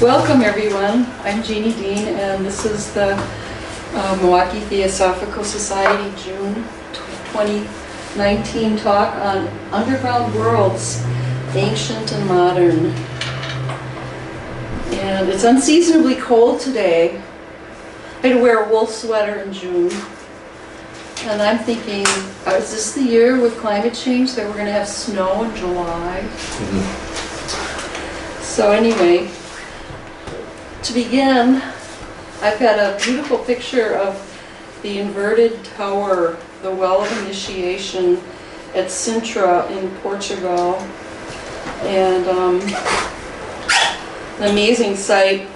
Welcome everyone, I'm Jeanie Dean and this is the Milwaukee Theosophical Society June 2019 talk on underground worlds, ancient and modern. And it's unseasonably cold today. I had to wear a wool sweater in June. And I'm thinking, is this the year with climate change that we're going to have snow in July? So anyway, to begin, I've got a beautiful picture of the inverted tower, the Well of Initiation at Sintra in Portugal. And an amazing site.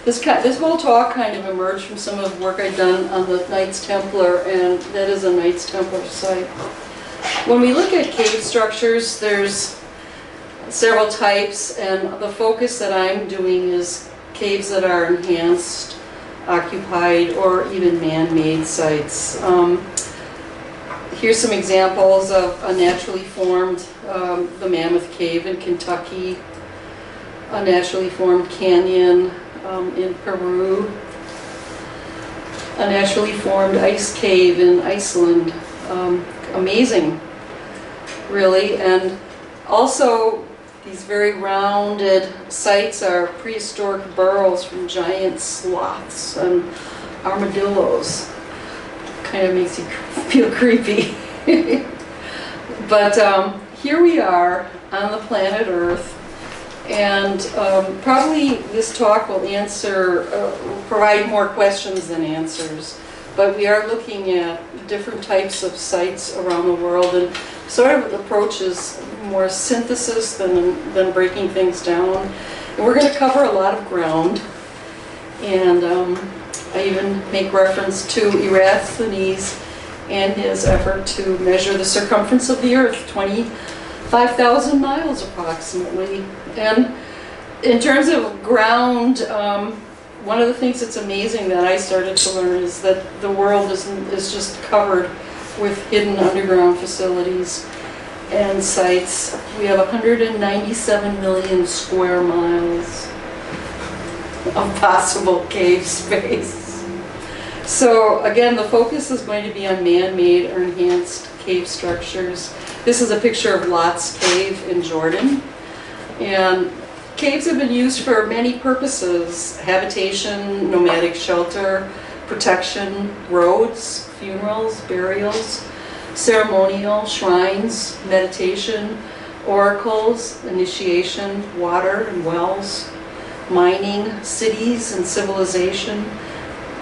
This whole talk kind of emerged from some of the work I'd done on the Knights Templar, and that is a Knights Templar site. When we look at cave structures, there's several types, and the focus that I'm doing is caves that are enhanced, occupied, or even man-made sites. Here's some examples of a naturally formed, the Mammoth Cave in Kentucky, a naturally formed canyon in Peru, a naturally formed ice cave in Iceland. Amazing, really. And also these very rounded sites are prehistoric burrows from giant sloths and armadillos. Kind of makes you feel creepy. But here we are on the planet Earth. And probably this talk will provide more questions than answers. But we are looking at different types of sites around the world, and sort of approaches more synthesis than breaking things down. And we're going to cover a lot of ground. And I even make reference to Eratosthenes and his effort to measure the circumference of the Earth, 25,000 miles approximately. And in terms of ground, one of the things that's amazing that I started to learn is that the world is just covered with hidden underground facilities and sites. We have 197 million square miles of possible cave space. So again, the focus is going to be on man-made or enhanced cave structures. This is a picture of Lot's Cave in Jordan. And caves have been used for many purposes: habitation, nomadic shelter, protection, roads, funerals, burials, ceremonial, shrines, meditation, oracles, initiation, water and wells, mining, cities and civilization,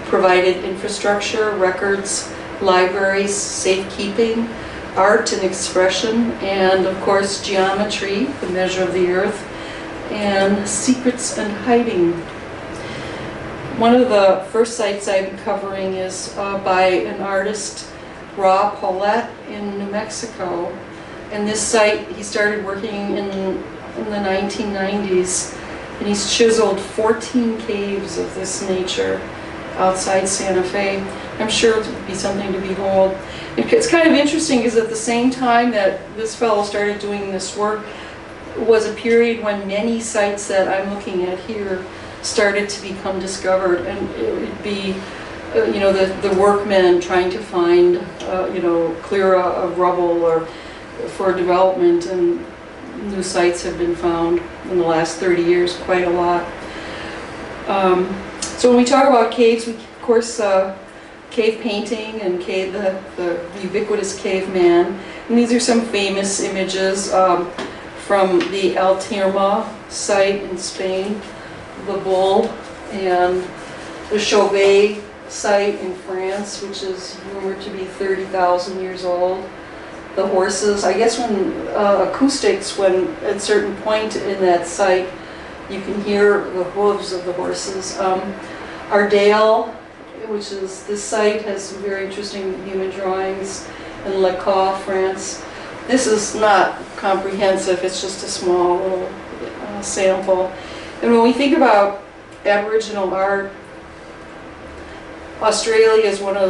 provided infrastructure, records, libraries, safekeeping, art and expression, and of course geometry, the measure of the earth, and secrets and hiding. One of the first sites I'm covering is by an artist, Ra Paulette, in New Mexico. And this site, he started working in the 1990s, and he's chiseled 14 caves of this nature outside Santa Fe. I'm sure it would be something to behold. It's kind of interesting because at the same time that this fellow started doing this work was a period when many sites that I'm looking at here started to become discovered, and it would be the workmen trying to find clear a rubble or for development, and new sites have been found in the last 30 years, quite a lot. So when we talk about caves, we of course cave painting and the ubiquitous caveman. And these are some famous images from the El Terma site in Spain, the bull, and the Chauvet site in France, which is rumored to be 30,000 years old. The horses, I guess when acoustics, when at a certain point in that site, you can hear the hooves of the horses. Ardale, which is this site, has some very interesting human drawings in Le Caux, France. This is not comprehensive, it's just a small little sample. And when we think about Aboriginal art, Australia is one of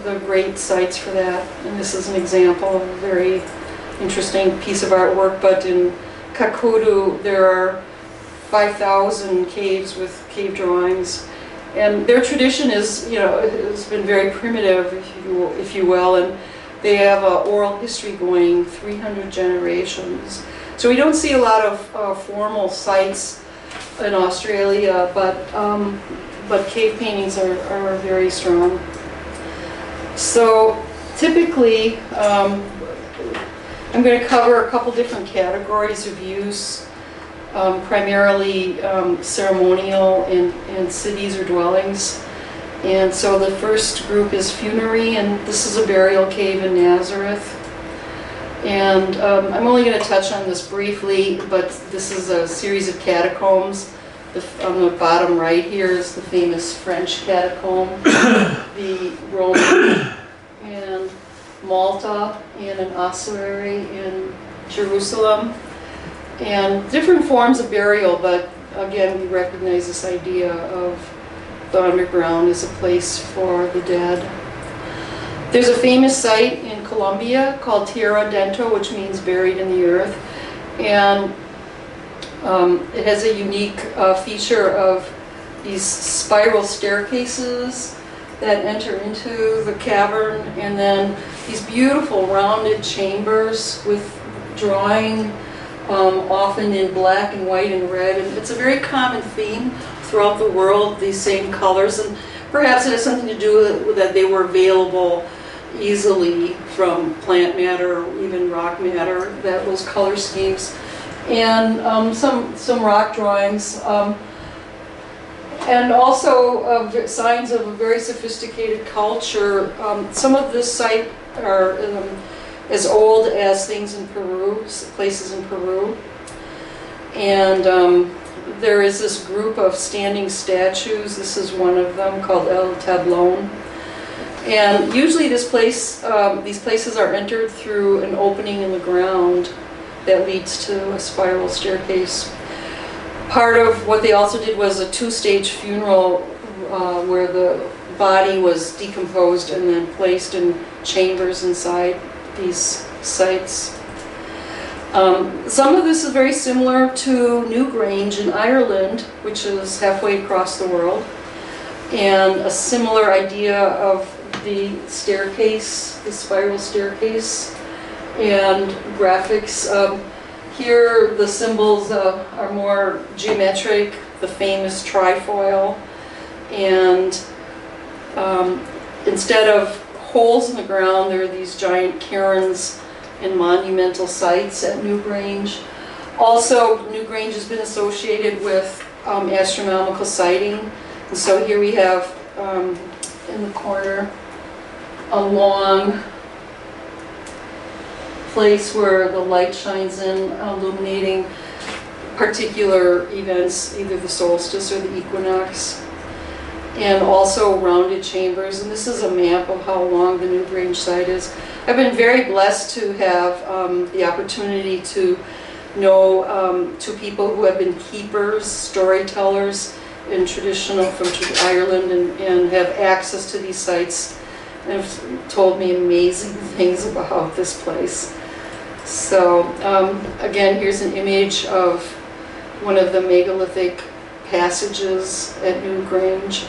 the great sites for that, and this is an example of a very interesting piece of artwork. But in Kakudu there are 5,000 caves with cave drawings. And their tradition is, you know, it's been very primitive, if you will, and they have an oral history going 300 generations. So we don't see a lot of formal sites in Australia, but cave paintings are very strong. So typically, I'm going to cover a couple different categories of use, primarily ceremonial in cities or dwellings. And so the first group is funerary, and this is a burial cave in Nazareth. And I'm only going to touch on this briefly, but this is a series of catacombs. On the bottom right here is the famous French catacomb, the Roman and Malta, and an ossuary in Jerusalem. And different forms of burial, but again, we recognize this idea of the underground as a place for the dead. There's a famous site in Colombia called Tierra Dentro, which means buried in the earth. And it has a unique feature of these spiral staircases that enter into the cavern, and then these beautiful rounded chambers with drawing, often in black and white and red. And it's a very common theme throughout the world, these same colors, and perhaps it has something to do with that they were available easily from plant matter or even rock matter, that those color schemes. And some rock drawings, and also signs of a very sophisticated culture. Some of this site are as old as things in Peru, places in Peru. And there is this group of standing statues. This is one of them, called El Tablón. And usually these places are entered through an opening in the ground that leads to a spiral staircase. Part of what they also did was a two-stage funeral where the body was decomposed and then placed in chambers inside these sites. Some of this is very similar to Newgrange in Ireland, which is halfway across the world, and a similar idea of the staircase, the spiral staircase, and graphics. Here the symbols are more geometric, the famous trifoil, and instead of holes in the ground, there are these giant cairns and monumental sites at Newgrange. Also, Newgrange has been associated with astronomical sighting, and so here we have in the corner a long place where the light shines in, illuminating particular events, either the solstice or the equinox, and also rounded chambers. And this is a map of how long the Newgrange site is. I've been very blessed to have the opportunity to know two people who have been keepers, storytellers in traditional from Ireland, and have access to these sites, and have told me amazing things about this place. So again, here's an image of one of the megalithic passages at Newgrange.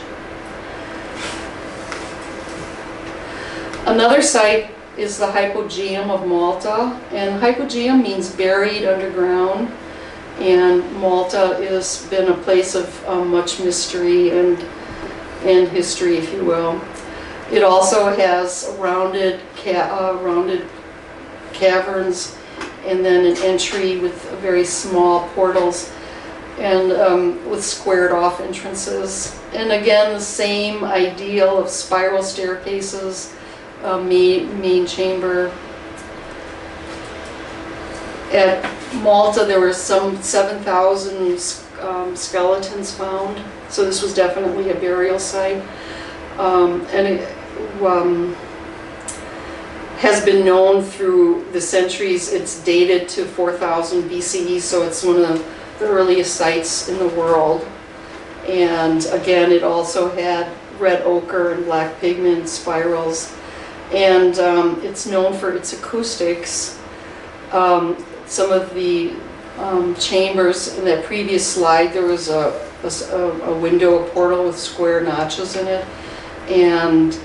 Another site is the Hypogeum of Malta, and Hypogeum means buried underground, and Malta has been a place of much mystery and history, if you will. It also has rounded caverns, and then an entry with very small portals, and with squared off entrances. And again, the same ideal of spiral staircases, main chamber. At Malta there were some 7,000 skeletons found, so this was definitely a burial site. And it has been known through the centuries. It's dated to 4000 BCE, so it's one of the earliest sites in the world. And again, it also had red ochre and black pigment spirals. And it's known for its acoustics. Some of the chambers. In that previous slide, there was a window, a portal with square notches in it, and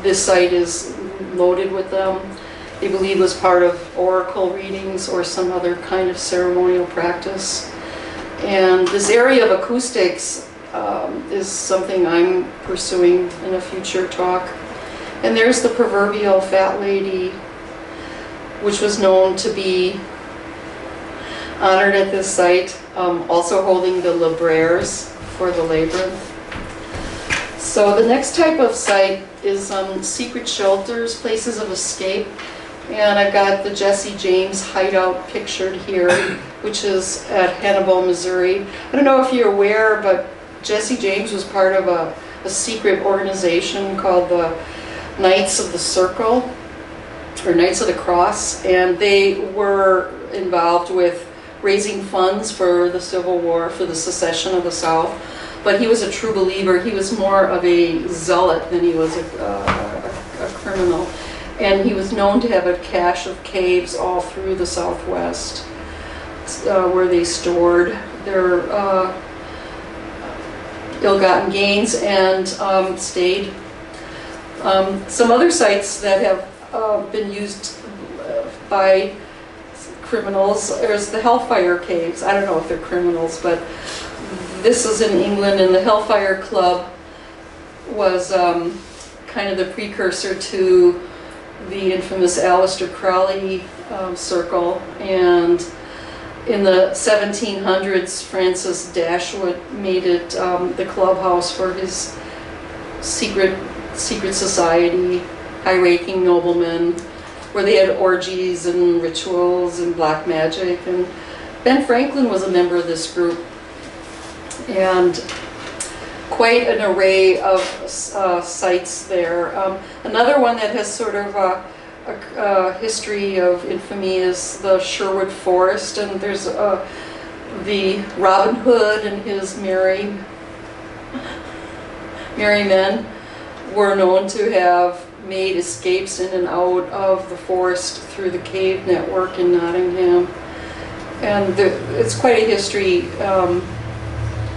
this site is loaded with them. They believe it was part of oracle readings or some other kind of ceremonial practice. And this area of acoustics is something I'm pursuing in a future talk. And there's the proverbial fat lady, which was known to be honored at this site, also holding the libraires for the labyrinth. So the next type of site is secret shelters, places of escape. And I've got the Jesse James hideout pictured here, which is at Hannibal, Missouri. I don't know if you're aware, but Jesse James was part of a secret organization called the Knights of the Circle, or Knights of the Cross, and they were involved with raising funds for the Civil War, for the secession of the South. But he was a true believer. He was more of a zealot than he was a criminal. And he was known to have a cache of caves all through the Southwest where they stored their ill-gotten gains and stayed. Some other sites that have been used by criminals is the Hellfire Caves. I don't know if they're criminals, but this is in England, and the Hellfire Club was kind of the precursor to the infamous Aleister Crowley circle. And in the 1700s, Francis Dashwood made it the clubhouse for his secret society, high-ranking noblemen, where they had orgies and rituals and black magic. And Ben Franklin was a member of this group. And quite an array of sites there. Another one that has sort of a history of infamy is the Sherwood Forest, and there's the Robin Hood and his merry men were known to have made escapes in and out of the forest through the cave network in Nottingham. And it's quite a history.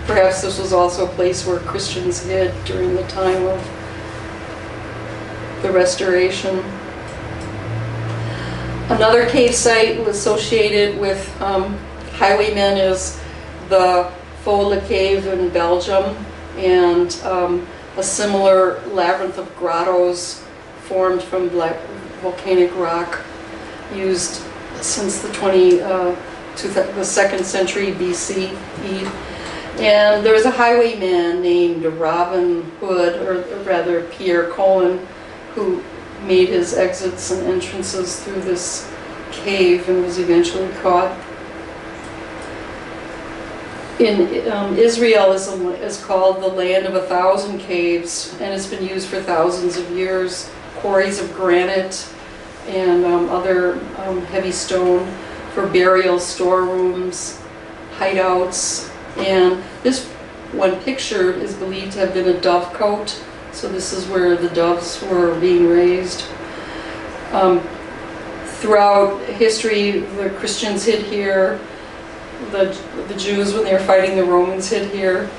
Perhaps this was also a place where Christians hid during the time of the Restoration. Another cave site associated with highwaymen is the Fola Cave in Belgium, and a similar labyrinth of grottos formed from black volcanic rock used since the 2nd century BCE. And there was a highwayman named Robin Hood, or rather Pierre Cohen, who made his exits and entrances through this cave and was eventually caught. In Israel is called the Land of 1,000 Caves, and it's been used for thousands of years. Quarries of granite and other heavy stone for burial storerooms, hideouts. And this one picture is believed to have been a dovecote, so this is where the doves were being raised. Throughout history, the Christians hid here, the Jews, when they were fighting the Romans, hid here.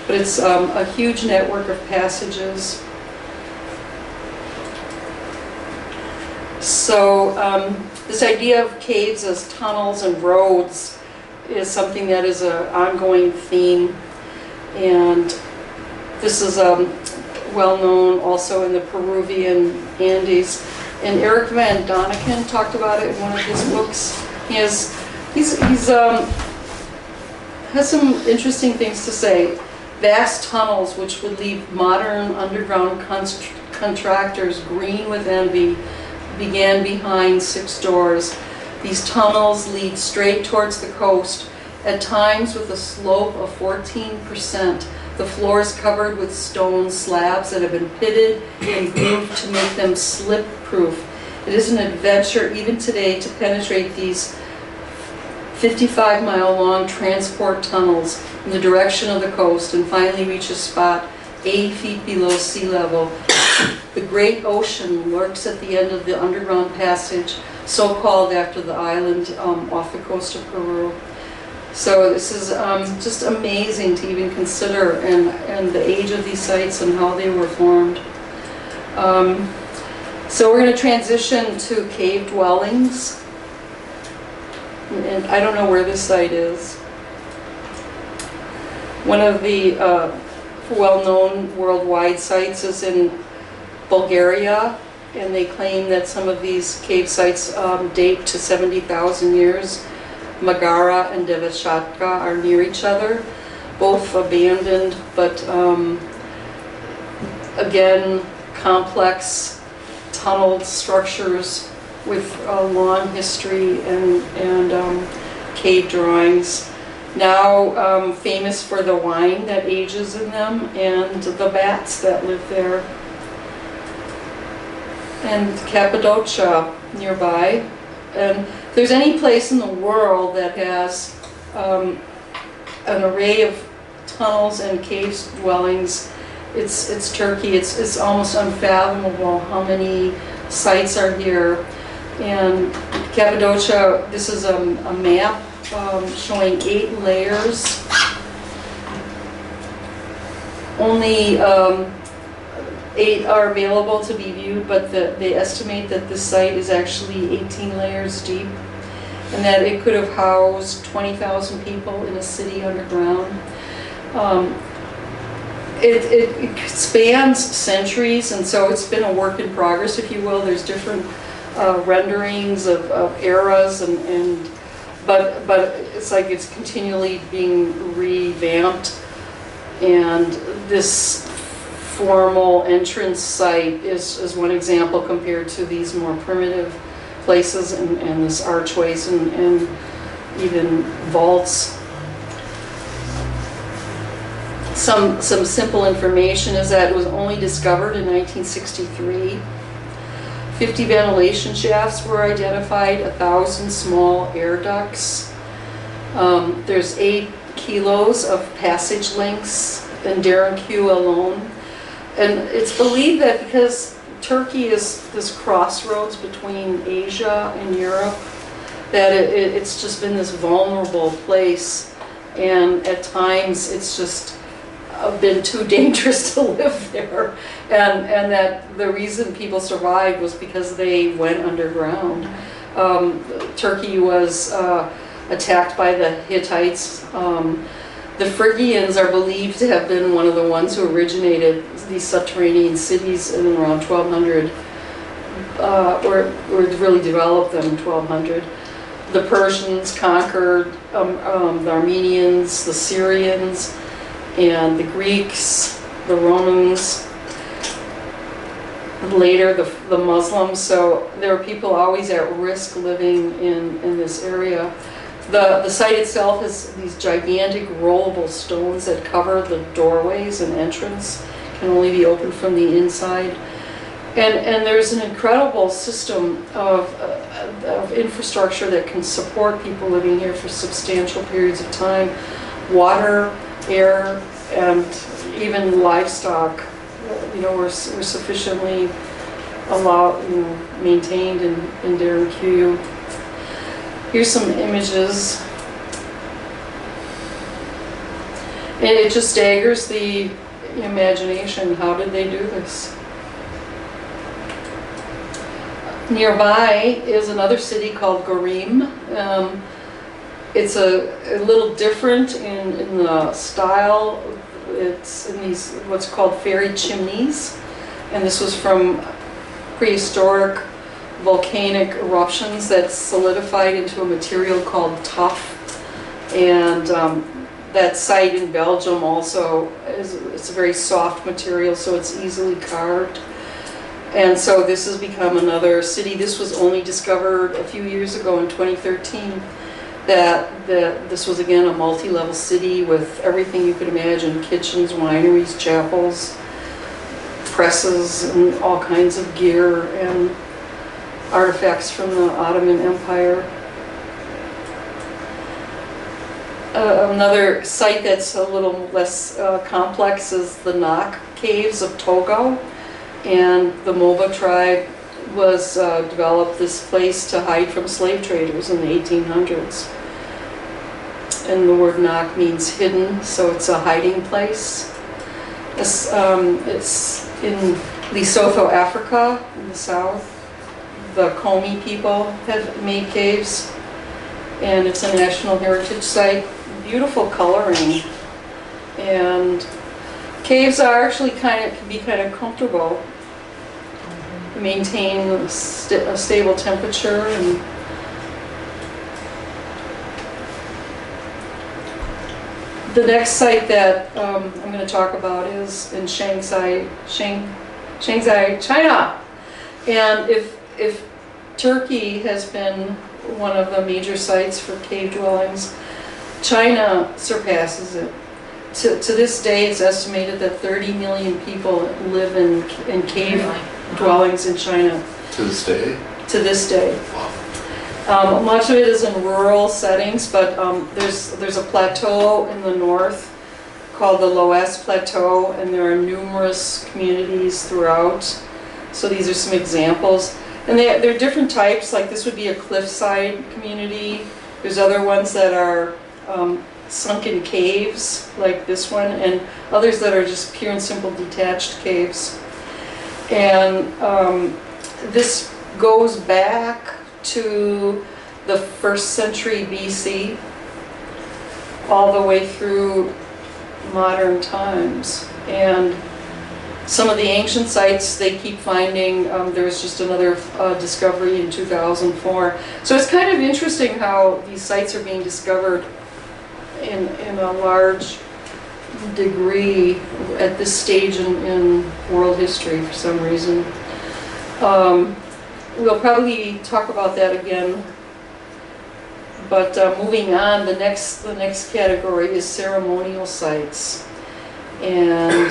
But it's a huge network of passages. So this idea of caves as tunnels and roads is something that is an ongoing theme, and this is well known also in the Peruvian Andes. And Eric Van Doniken talked about it in one of his books. He has some interesting things to say. Vast tunnels which would leave modern underground contractors green with envy began behind 6 doors. These tunnels lead straight towards the coast, at times with a slope of 14%. The floor is covered with stone slabs that have been pitted and grooved to make them slip-proof. It is an adventure even today to penetrate these 55-mile-long transport tunnels in the direction of the coast and finally reach a spot 80 feet below sea level. The great ocean lurks at the end of the underground passage, so called after the island off the coast of Peru. So this is just amazing to even consider, and the age of these sites and how they were formed. So we're going to transition to cave dwellings. And I don't know where this site is. One of the well-known worldwide sites is in Bulgaria, and they claim that some of these cave sites date to 70,000 years. Megara and Devashatka are near each other, both abandoned, but again, complex tunneled structures with a long history and cave drawings. Now famous for the wine that ages in them and the bats that live there. And Cappadocia nearby. And if there's any place in the world that has an array of tunnels and cave dwellings, it's Turkey. It's almost unfathomable how many sites are here. And Cappadocia, this is a map showing 8 layers. Only 8 are available to be viewed, but they estimate that this site is actually 18 layers deep, and that it could have housed 20,000 people in a city underground. It spans centuries, and so it's been a work in progress, if you will. There's different renderings of eras, but it's like it's continually being revamped, and this formal entrance site is one example compared to these more primitive places and this archways and even vaults. Some simple information is that it was only discovered in 1963. 50 ventilation shafts were identified, 1,000 small air ducts. There's 8 kilos of passage links in Derinkuyu alone. And it's believed that because Turkey is this crossroads between Asia and Europe, that it's just been this vulnerable place, and at times it's just been too dangerous to live there, and that the reason people survived was because they went underground. Turkey was attacked by the Hittites. The Phrygians are believed to have been one of the ones who originated these subterranean cities in around 1200, or really developed them in 1200. The Persians conquered the Armenians, the Syrians, and the Greeks, the Romans, later the Muslims. So there are people always at risk living in this area. The site itself has these gigantic rollable stones that cover the doorways and entrance, can only be opened from the inside. And there's an incredible system of infrastructure that can support people living here for substantial periods of time. Water, air, and even livestock, were sufficiently maintained in Derinkuyu. Here's some images. And it just staggers the imagination. How did they do this? Nearby is another city called Gorim. It's a little different in the style. It's in these what's called fairy chimneys, and this was from prehistoric volcanic eruptions that solidified into a material called tuff. And that site in Belgium also it's a very soft material, so it's easily carved. And so this has become another city. This was only discovered a few years ago in 2013. That this was again a multi-level city with everything you could imagine: kitchens, wineries, chapels, presses, and all kinds of gear and artifacts from the Ottoman Empire. Another site that's a little less complex is the Nok Caves of Togo, and the Moba tribe was developed this place to hide from slave traders in the 1800s. and the word nak means hidden, so it's a hiding place. It's in Lesotho, Africa, in the south. The Komi people have made caves, and it's a National Heritage Site. Beautiful coloring, and caves are actually can be kind of comfortable. Maintain a stable temperature. And the next site that I'm going to talk about is in Shanghai, China. And if Turkey has been one of the major sites for cave dwellings, China surpasses it. To this day, it's estimated that 30 million people live in cave dwellings in China. To this day? To this day. Wow. Much of it is in rural settings, but there's a plateau in the north called the Loess Plateau, and there are numerous communities throughout. So these are some examples. And they're different types, like this would be a cliffside community. There's other ones that are sunken caves, like this one, and others that are just pure and simple detached caves. And this goes back to the 1st century BC, all the way through modern times. And some of the ancient sites they keep finding, there was just another discovery in 2004. So it's kind of interesting how these sites are being discovered in a large degree at this stage in world history for some reason. We'll probably talk about that again. But moving on, the next category is ceremonial sites. And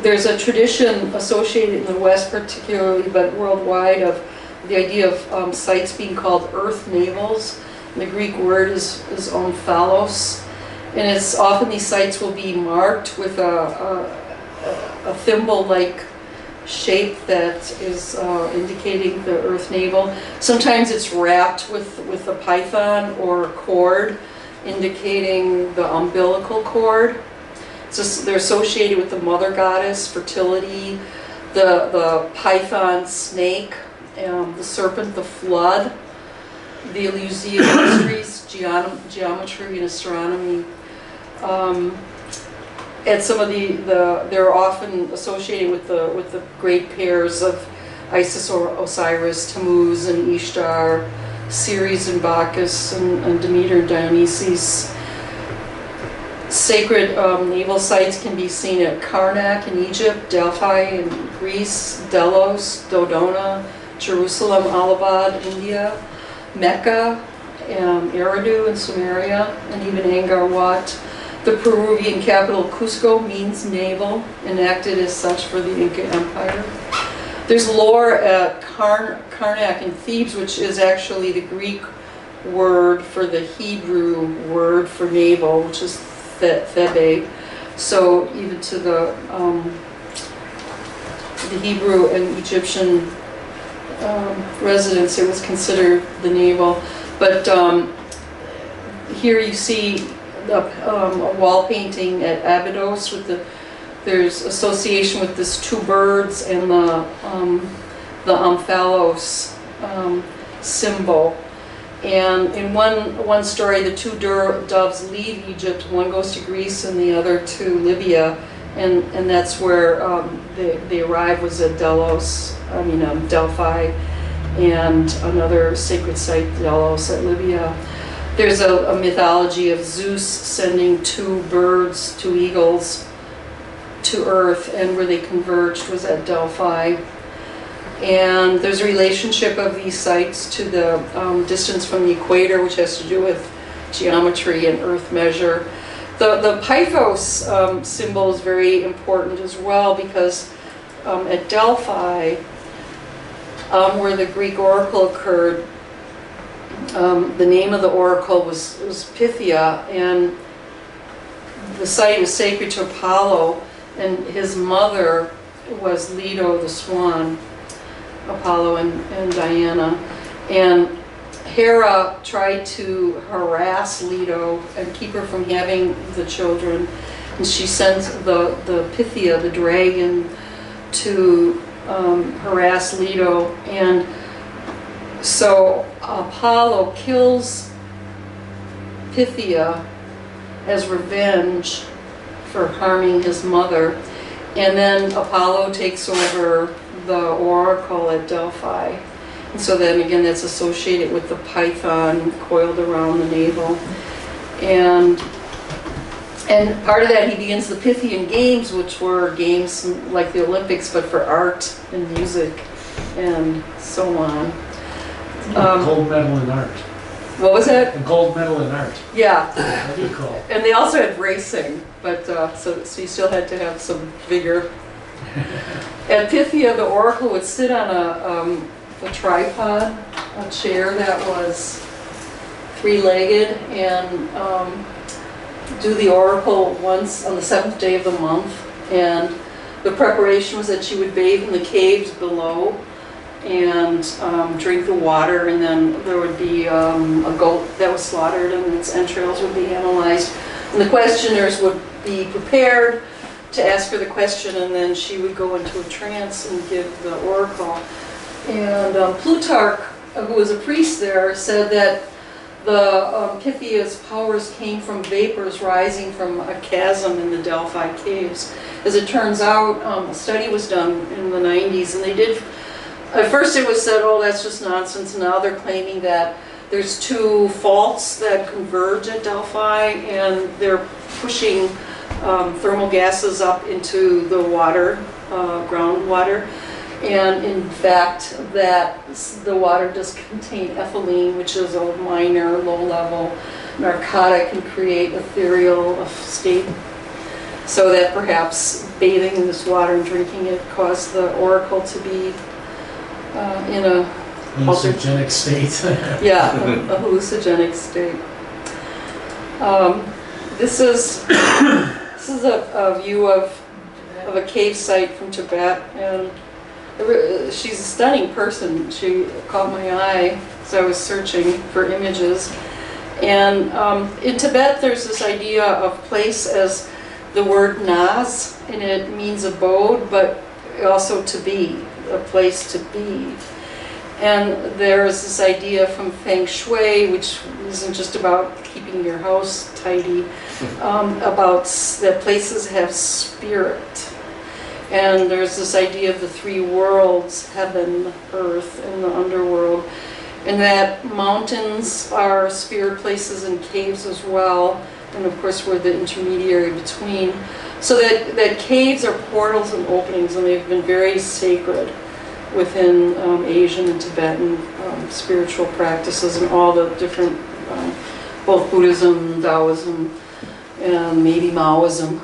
there's a tradition associated in the West particularly, but worldwide, of the idea of sites being called earth navels. And the Greek word is omphalos. And it's often these sites will be marked with a thimble-like shape that is indicating the earth navel. Sometimes it's wrapped with a python or a cord indicating the umbilical cord. So they're associated with the mother goddess, fertility, the python snake, the serpent, the flood, the Eleusinian mysteries, geometry and astronomy. And some of they're often associated with the great pairs of Isis or Osiris, Tammuz and Ishtar, Ceres and Bacchus, and Demeter and Dionysus. Sacred naval sites can be seen at Karnak in Egypt, Delphi in Greece, Delos, Dodona, Jerusalem, Allahabad, India, Mecca, Eridu in Sumeria, and even Angkor Wat. The Peruvian capital Cusco means navel, enacted as such for the Inca Empire. There's lore at Karnak in Thebes, which is actually the Greek word for the Hebrew word for navel, which is Thebe. So even to the Hebrew and Egyptian residents, it was considered the navel. But here you see a wall painting at Abydos with there's association with this two birds and the omphalos symbol. And in one story, the two doves leave Egypt. One goes to Greece and the other to Libya, and that's where they arrive was at Delphi, and another sacred site, Delos, at Libya. There's a mythology of Zeus sending two birds, two eagles, to Earth, and where they converged was at Delphi. And there's a relationship of these sites to the distance from the equator, which has to do with geometry and Earth measure. The Pythos symbol is very important as well, because at Delphi, where the Greek oracle occurred, the name of the oracle was Pythia, and the site was sacred to Apollo, and his mother was Leto the swan, Apollo and Diana. And Hera tried to harass Leto and keep her from having the children. And she sends the Pythia, the dragon, to harass Leto. And so Apollo kills Pythia as revenge for harming his mother. And then Apollo takes over the oracle at Delphi. And so then again, that's associated with the python coiled around the navel. And part of that, he begins the Pythian Games, which were games like the Olympics, but for art and music and so on. Gold medal in art. What was that? A gold medal in art. Yeah. What do you call it? And they also had racing, but so you still had to have some vigor. At Pythia, the oracle would sit on a tripod, a chair that was three-legged, and do the oracle once on the 7th day of the month. And the preparation was that she would bathe in the caves below and drink the water, and then there would be a goat that was slaughtered and its entrails would be analyzed. And the questioners would be prepared to ask her the question, and then she would go into a trance and give the oracle. And Plutarch, who was a priest there, said that the Pythia's powers came from vapors rising from a chasm in the Delphi caves. As it turns out, a study was done in the 90s, and they did. At first it was said, oh, that's just nonsense. Now they're claiming that there's two faults that converge at Delphi, and they're pushing thermal gases up into the water, groundwater. And in fact, that the water does contain ethylene, which is a minor, low-level narcotic and create ethereal state. So that perhaps bathing in this water and drinking it caused the oracle to be in a hallucinogenic state. Yeah, a hallucinogenic state. This is a view of a cave site from Tibet, and she's a stunning person. She caught my eye as I was searching for images. And in Tibet, there's this idea of place as the word Naz, and it means abode, but also to be, a place to be. And there is this idea from Feng Shui, which isn't just about keeping your house tidy, about that places have spirit. And there's this idea of the three worlds, heaven, earth, and the underworld. And that mountains are spirit places and caves as well. And of course we're the intermediary between. So that caves are portals and openings, and they've been very sacred within Asian and Tibetan spiritual practices and all the different, both Buddhism, Taoism, and maybe Maoism.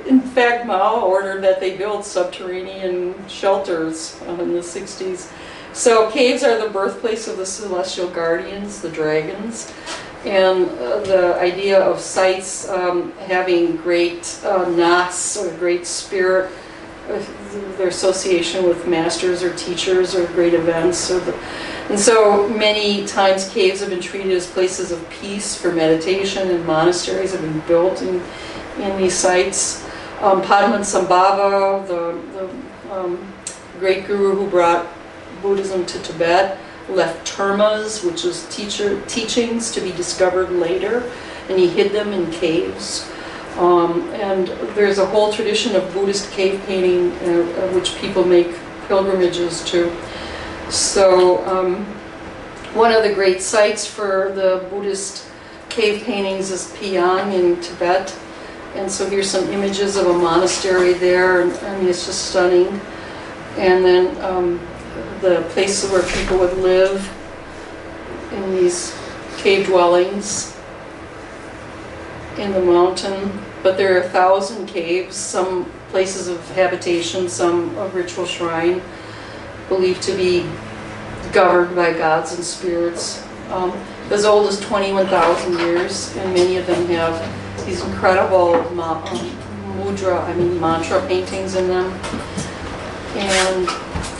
In fact, Mao ordered that they build subterranean shelters in the 60s. So caves are the birthplace of the celestial guardians, the dragons, and the idea of sites having great nas, or great spirit, their association with masters or teachers or great events. And so many times caves have been treated as places of peace for meditation, and monasteries have been built in these sites. Padmasambhava, the great guru who brought Buddhism to Tibet, left termas, which is teachings to be discovered later, and he hid them in caves. And there's a whole tradition of Buddhist cave painting, which people make pilgrimages to. So one of the great sites for the Buddhist cave paintings is Piyang in Tibet. And so here's some images of a monastery there, and I mean, it's just stunning. And then the places where people would live in these cave dwellings in the mountain. But there are 1,000 caves, some places of habitation, some of ritual shrine, believed to be governed by gods and spirits. As old as 21,000 years, and many of them have these incredible mantra paintings in them. And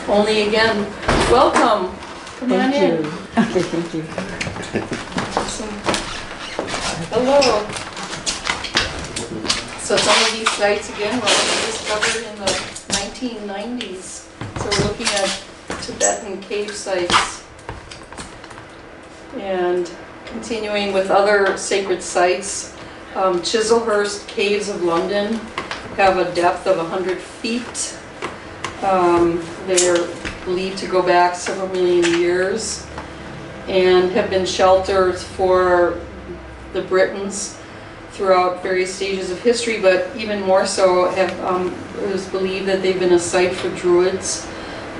Only again, welcome. Come on Thank in. you. Okay, thank you. Hello. So some of these sites, again, were only discovered in the 1990s. So we're looking at Tibetan cave sites. And continuing with other sacred sites, Chislehurst Caves of London have a depth of 100 feet. They're believed to go back several million years and have been shelters for the Britons throughout various stages of history, but even more so it is believed that they've been a site for Druids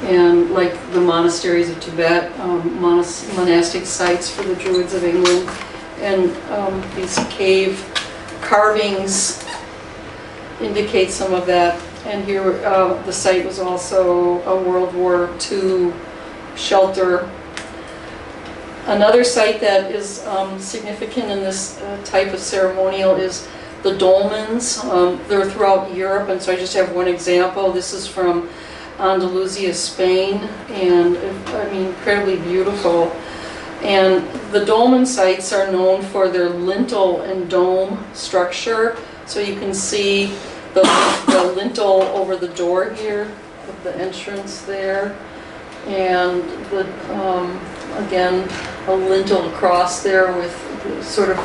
and like the monasteries of Tibet, monastic sites for the Druids of England. And these cave carvings indicate some of that. And here the site was also a World War II shelter. Another site that is significant in this type of ceremonial is the dolmens. They're throughout Europe, and so I just have one example. This is from Andalusia, Spain, and I mean, incredibly beautiful. And the dolmen sites are known for their lintel and dome structure. So you can see the lintel over the door here, of the entrance there, and the, again, a lintel across there with sort of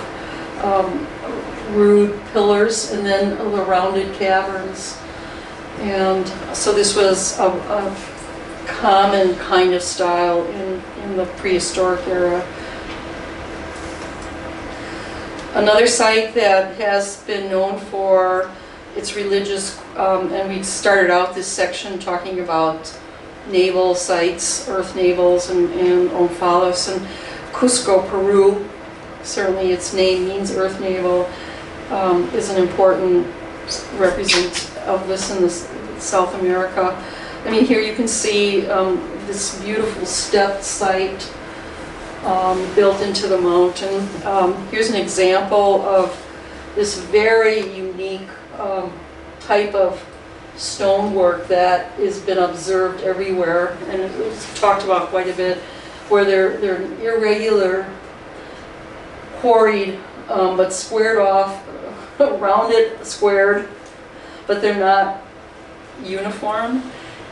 rude pillars, and then the rounded caverns. And so this was a common kind of style in the prehistoric era. Another site that has been known for its religious, and we started out this section talking about naval sites, earth navels, and omphalos, and Cusco, Peru, certainly its name means earth navel, is an important representative of this in South America. I mean, here you can see this beautiful stepped site built into the mountain. Here's an example of this very unique type of stonework that has been observed everywhere, and it's talked about quite a bit, where they're irregular, quarried, but squared off, rounded, squared, but they're not uniform,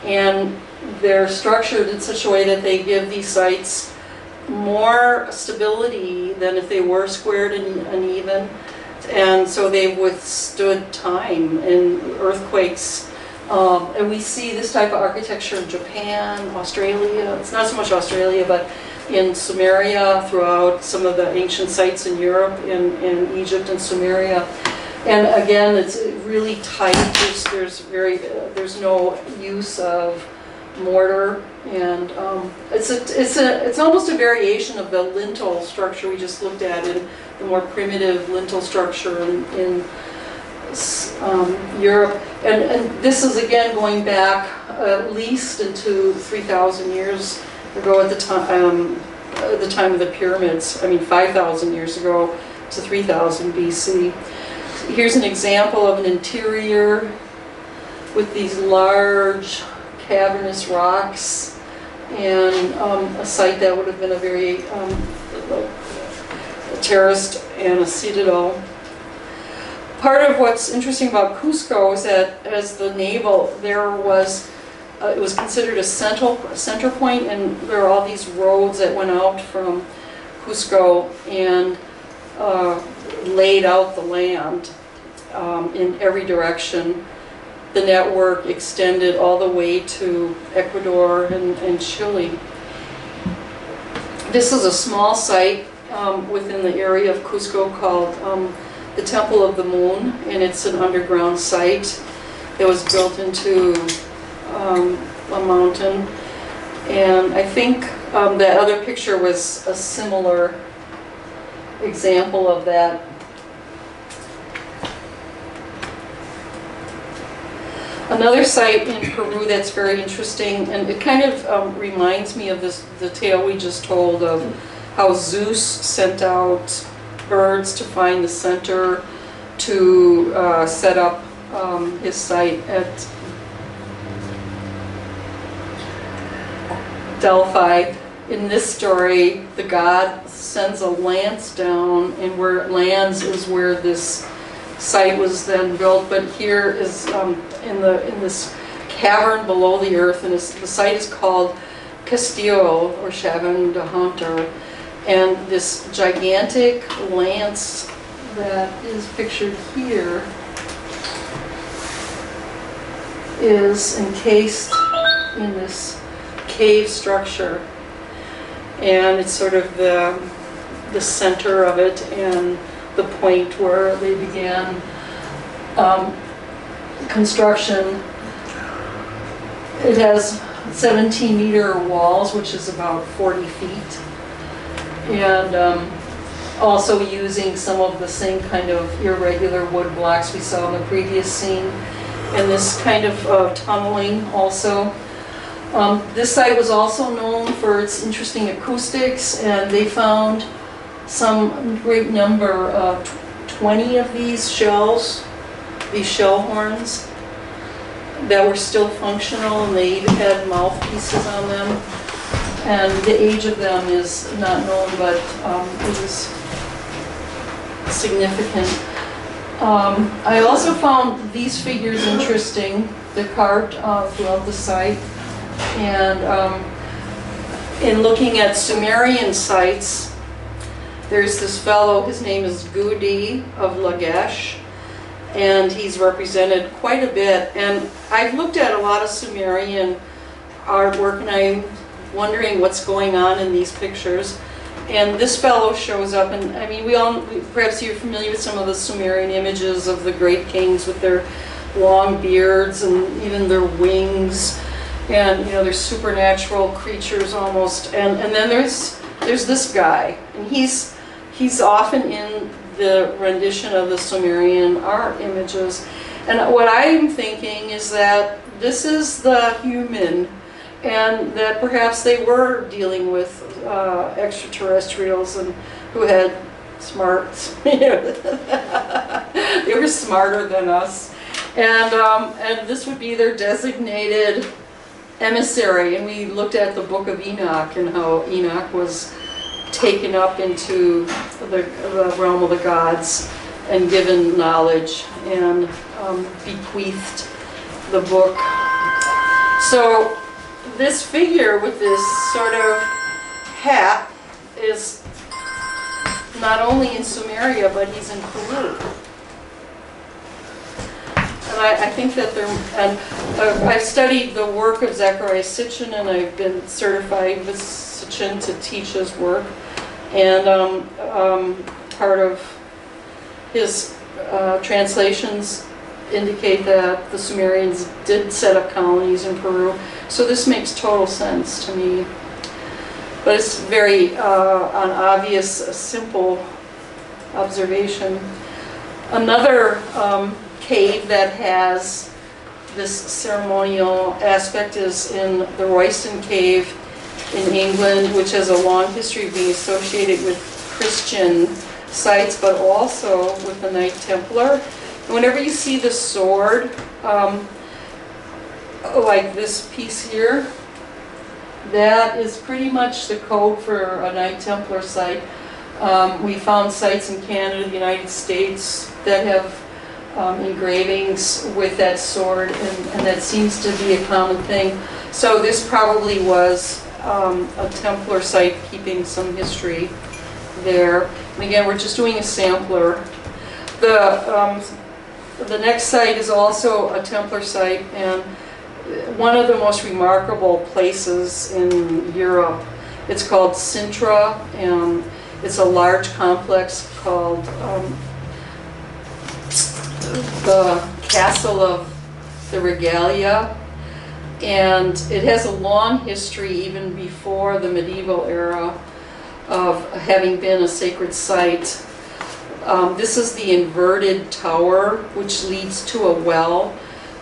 and they're structured in such a way that they give these sites more stability than if they were squared and uneven. And so they've withstood time and earthquakes. And we see this type of architecture in Japan, Australia. It's not so much Australia, but in Sumeria, throughout some of the ancient sites in Europe, in Egypt and Sumeria. And again, it's really tight. There's no use of mortar, and it's almost a variation of the lintel structure we just looked at in the more primitive lintel structure in Europe. And this is again going back at least into 3,000 years ago at the time of the pyramids. I mean 5,000 years ago to 3,000 BC. Here's an example of an interior with these large cavernous rocks, and a site that would have been a very terraced and a citadel. Part of what's interesting about Cusco is that as the navel, there was it was considered a center point, and there are all these roads that went out from Cusco and laid out the land in every direction. The network extended all the way to Ecuador and Chile. This is a small site within the area of Cusco called the Temple of the Moon, and it's an underground site that was built into a mountain. And I think that other picture was a similar example of that. Another site in Peru that's very interesting, and it kind of reminds me of the tale we just told of how Zeus sent out birds to find the center to set up his site at Delphi. In this story, the god sends a lance down, and where it lands is where this site was then built. But here is in this cavern below the earth, and the site is called Castillo or Chavan de Hunter, and this gigantic lance that is pictured here is encased in this cave structure, and it's sort of the center of it and the point where they began construction. It has 17-meter walls, which is about 40 feet, and also using some of the same kind of irregular wood blocks we saw in the previous scene, and this kind of tunneling also. This site was also known for its interesting acoustics, and they found some great number of 20 of these shells, these shell horns, that were still functional, and they even had mouthpieces on them. And the age of them is not known, but it was significant. I also found these figures interesting. They're carved throughout the site. And in looking at Sumerian sites, there's this fellow, his name is Gudi of Lagash, and he's represented quite a bit. And I've looked at a lot of Sumerian artwork, and I'm wondering what's going on in these pictures. And this fellow shows up, and I mean, perhaps you're familiar with some of the Sumerian images of the great kings with their long beards and even their wings, and you know, they're supernatural creatures almost. And then there's this guy, and he's often in the rendition of the Sumerian art images. And what I'm thinking is that this is the human, and that perhaps they were dealing with extraterrestrials and who had smarts. They were smarter than us, and this would be their designated emissary. And we looked at the Book of Enoch and how Enoch was taken up into the realm of the gods and given knowledge and bequeathed the book. So this figure with this sort of hat is not only in Sumeria, but he's in Peru. And I think that I've studied the work of Zecharia Sitchin, and I've been certified with Sitchin to teach his work. And part of his translations indicate that the Sumerians did set up colonies in Peru. So this makes total sense to me. But it's very an obvious, simple observation. Another cave that has this ceremonial aspect is in the Royston Cave in England, which has a long history of being associated with Christian sites, but also with the Knight Templar. And whenever you see the sword, like this piece here, that is pretty much the code for a Knight Templar site. We found sites in Canada, the United States, that have engravings with that sword, and that seems to be a common thing. So this probably was a Templar site keeping some history there. And again, we're just doing a sampler. The next site is also a Templar site, and one of the most remarkable places in Europe. It's called Sintra, and it's a large complex called the Castle of the Regalia, and it has a long history even before the medieval era of having been a sacred site. This is the inverted tower, which leads to a well,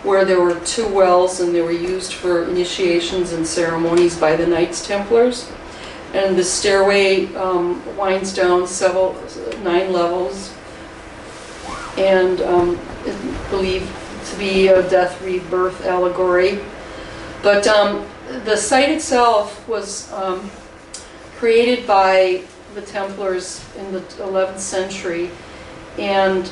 where there were two wells, and they were used for initiations and ceremonies by the Knights Templars. And the stairway winds down 9 levels, and is believed to be a death rebirth allegory. But the site itself was created by the Templars in the 11th century, and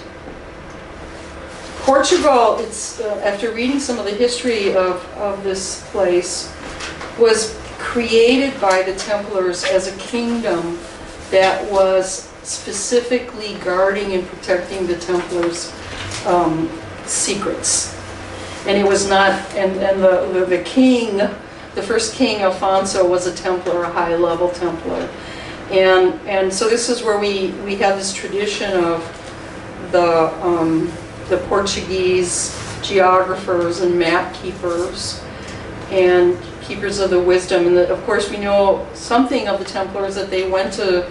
Portugal, it's after reading some of the history of this place, was created by the Templars as a kingdom that was specifically guarding and protecting the Templars' secrets. And it was not, and the king, the first king, Alfonso, was a Templar, a high-level Templar. And so this is where we have this tradition of the Portuguese geographers and map keepers and keepers of the wisdom. And of course we know something of the Templars, that they went to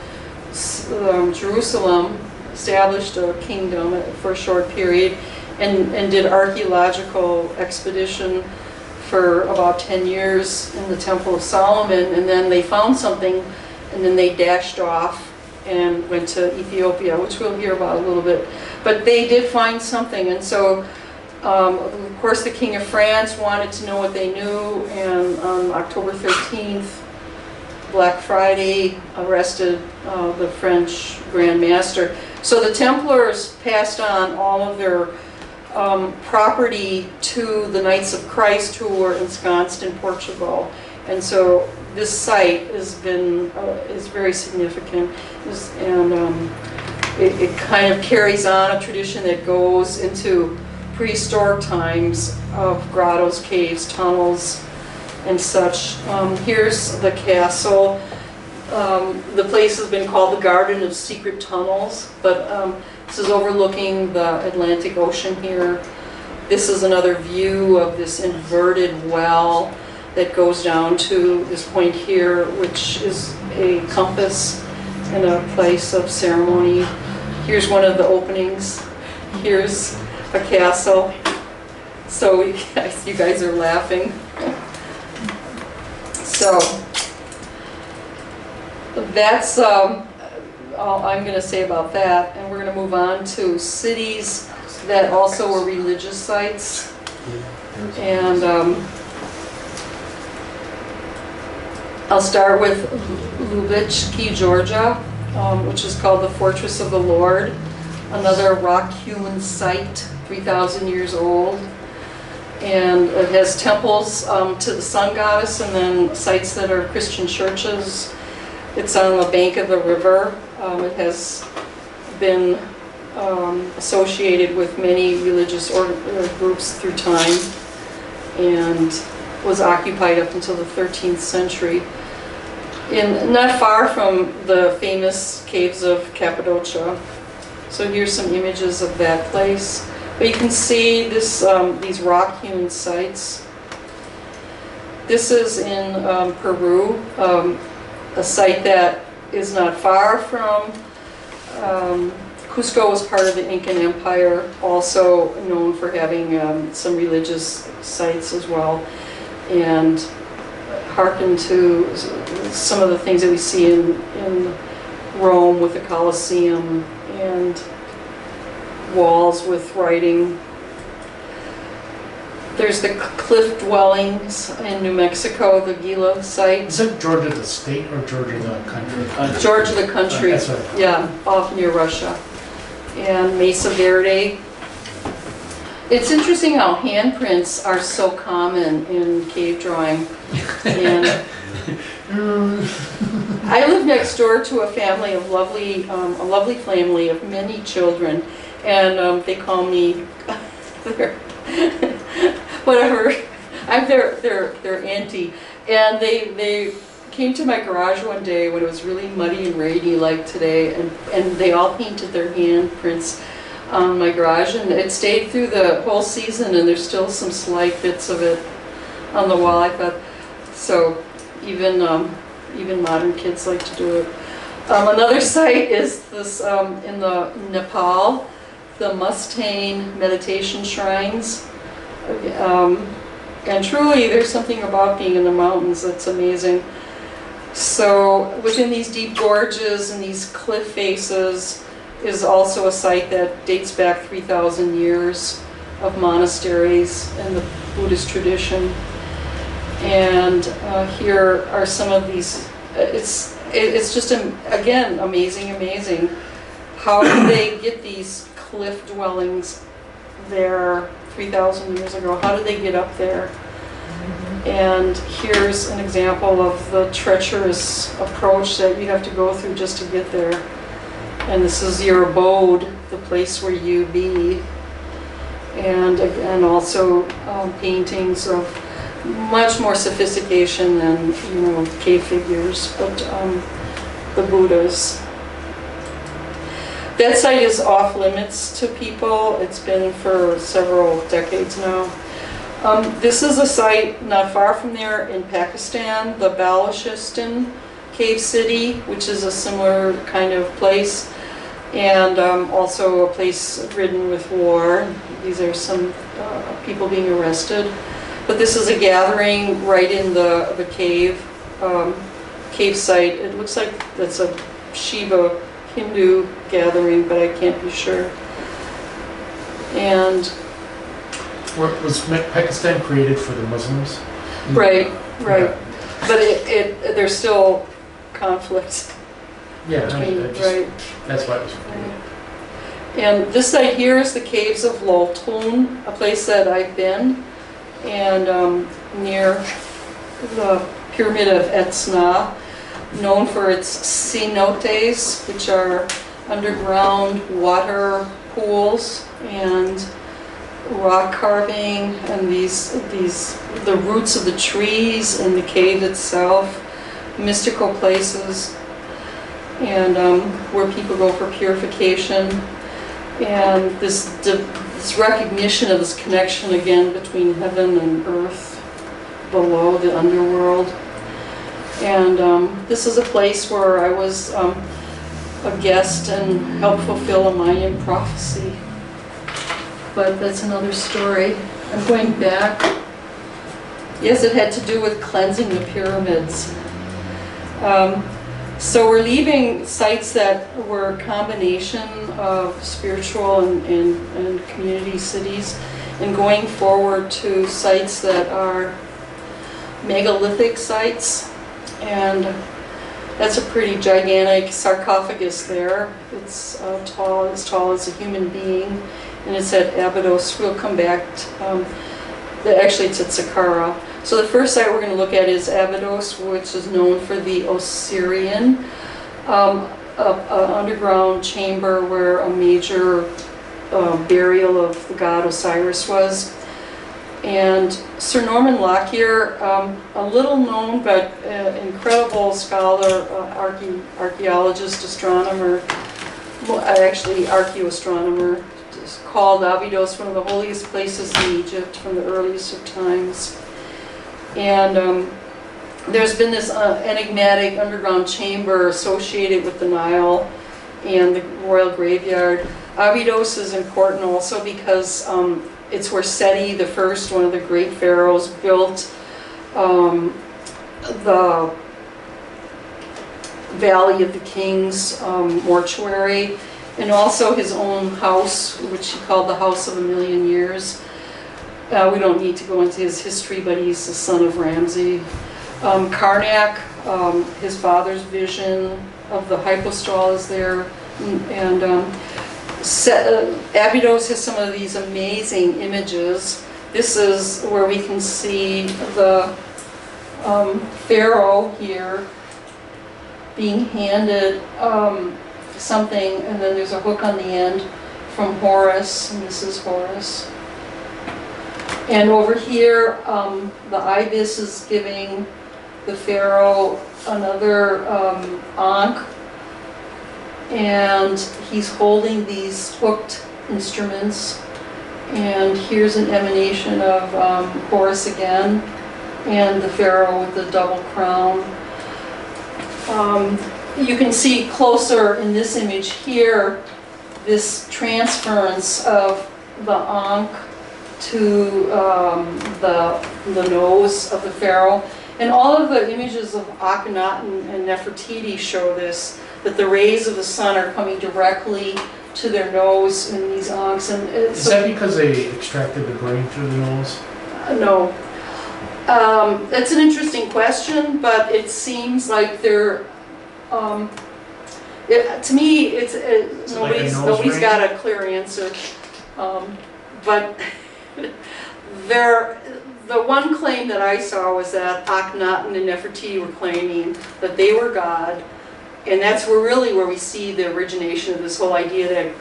Jerusalem, established a kingdom for a short period, and did archaeological expedition for about 10 years in the Temple of Solomon, and then they found something, and then they dashed off and went to Ethiopia, which we'll hear about a little bit. But they did find something, and so of course the King of France wanted to know what they knew, and on October 13th, Black Friday, arrested the French Grand Master. So the Templars passed on all of their property to the Knights of Christ, who were ensconced in Portugal. And so this site has been is very significant, and it kind of carries on a tradition that goes into prehistoric times of grottos, caves, tunnels, and such. Here's the castle. The place has been called the Garden of Secret Tunnels, but this is overlooking the Atlantic Ocean here. This is another view of this inverted well that goes down to this point here, which is a compass and a place of ceremony. Here's one of the openings. Here's a castle. So you guys are laughing. So that's all I'm going to say about that, and we're going to move on to cities that also were religious sites. And I'll start with Lubitschki, Georgia, which is called the Fortress of the Lord, another rock-hewn site, 3,000 years old. And it has temples to the sun goddess, and then sites that are Christian churches. It's on the bank of the river. It has been associated with many religious groups through time, and was occupied up until the 13th century. Not far from the famous caves of Cappadocia. So here's some images of that place. But you can see this, these rock-hewn sites. This is in Peru, a site that is not far from Cusco. Was part of the Incan Empire, also known for having some religious sites as well, and hearken to some of the things that we see in Rome with the Colosseum and walls with writing. There's the cliff dwellings in New Mexico, the Gila site. Is it Georgia the state or Georgia the country? Georgia the country, that's right. Yeah, off near Russia. And Mesa Verde. It's interesting how handprints are so common in cave drawing. And I live next door to a family of a lovely family of many children, and they call me whatever. I'm their auntie, and they came to my garage one day when it was really muddy and rainy like today, and they all painted their handprints on my garage, and it stayed through the whole season, and there's still some slight bits of it on the wall. I thought, so even modern kids like to do it. Another site is this in the Nepal, the Mustang meditation shrines. And truly there's something about being in the mountains that's amazing. So within these deep gorges and these cliff faces is also a site that dates back 3,000 years of monasteries and the Buddhist tradition. And here are some of these. It's just again amazing. How did they get these cliff dwellings there 3,000 years ago? How did they get up there? And here's an example of the treacherous approach that you have to go through just to get there. And this is your abode, the place where you be. And also paintings of much more sophistication than, cave figures, but the Buddhas. That site is off limits to people. It's been for several decades now. This is a site not far from there in Pakistan, the Balochistan cave city, which is a similar kind of place, and also a place ridden with war. These are some people being arrested. But this is a gathering right in the cave site. It looks like that's a Shiva Hindu gathering, but I can't be sure. And Was Pakistan created for the Muslims? right. Yeah. But there's still conflicts. Yeah, Right. that's why it was created. And this site here is the caves of Loltun, a place that I've been, and near the pyramid of Etna, known for its cenotes, which are underground water pools, and rock carving, and the roots of the trees in the cave itself, mystical places, and where people go for purification, and this recognition of this connection again between heaven and earth below the underworld. And this is a place where I was a guest and helped fulfill a Mayan prophecy. But that's another story. I'm going back. Yes, it had to do with cleansing the pyramids. So we're leaving sites that were a combination of spiritual and community cities, and going forward to sites that are megalithic sites. And that's a pretty gigantic sarcophagus there. It's as tall as a human being, and it's at Abydos. We'll come back to, actually it's at Saqqara. So the first site we're going to look at is Abydos, which is known for the Osirian, an underground chamber where a major burial of the god Osiris was. And Sir Norman Lockyer, a little known but incredible scholar, archaeologist, astronomer, actually archaeoastronomer, called Abydos one of the holiest places in Egypt from the earliest of times. And there's been this enigmatic underground chamber associated with the Nile and the royal graveyard. Abydos is important also because it's where Seti the First, one of the great pharaohs, built the Valley of the Kings mortuary, and also his own house, which he called the House of a Million Years. We don't need to go into his history, but he's the son of Ramsey. Karnak, his father's vision of the hypostyle is there, and Abydos has some of these amazing images. This is where we can see the pharaoh here being handed something, and then there's a hook on the end from Horus, and this is Horus. And over here, the ibis is giving the pharaoh another ankh, and he's holding these hooked instruments. And here's an emanation of Horus again, and the pharaoh with the double crown. You can see closer in this image here, this transference of the ankh to the nose of the pharaoh. And all of the images of Akhenaten and Nefertiti show this, that the rays of the sun are coming directly to their nose in these ankhs. And is that because they extracted the brain through the nose? No. That's an interesting question, but it seems like they're, to me, it's it like a nose nobody's ring? got a clear answer. But the one claim that I saw was that Akhenaten and Nefertiti were claiming that they were God, and that's where we see the origination of this whole idea that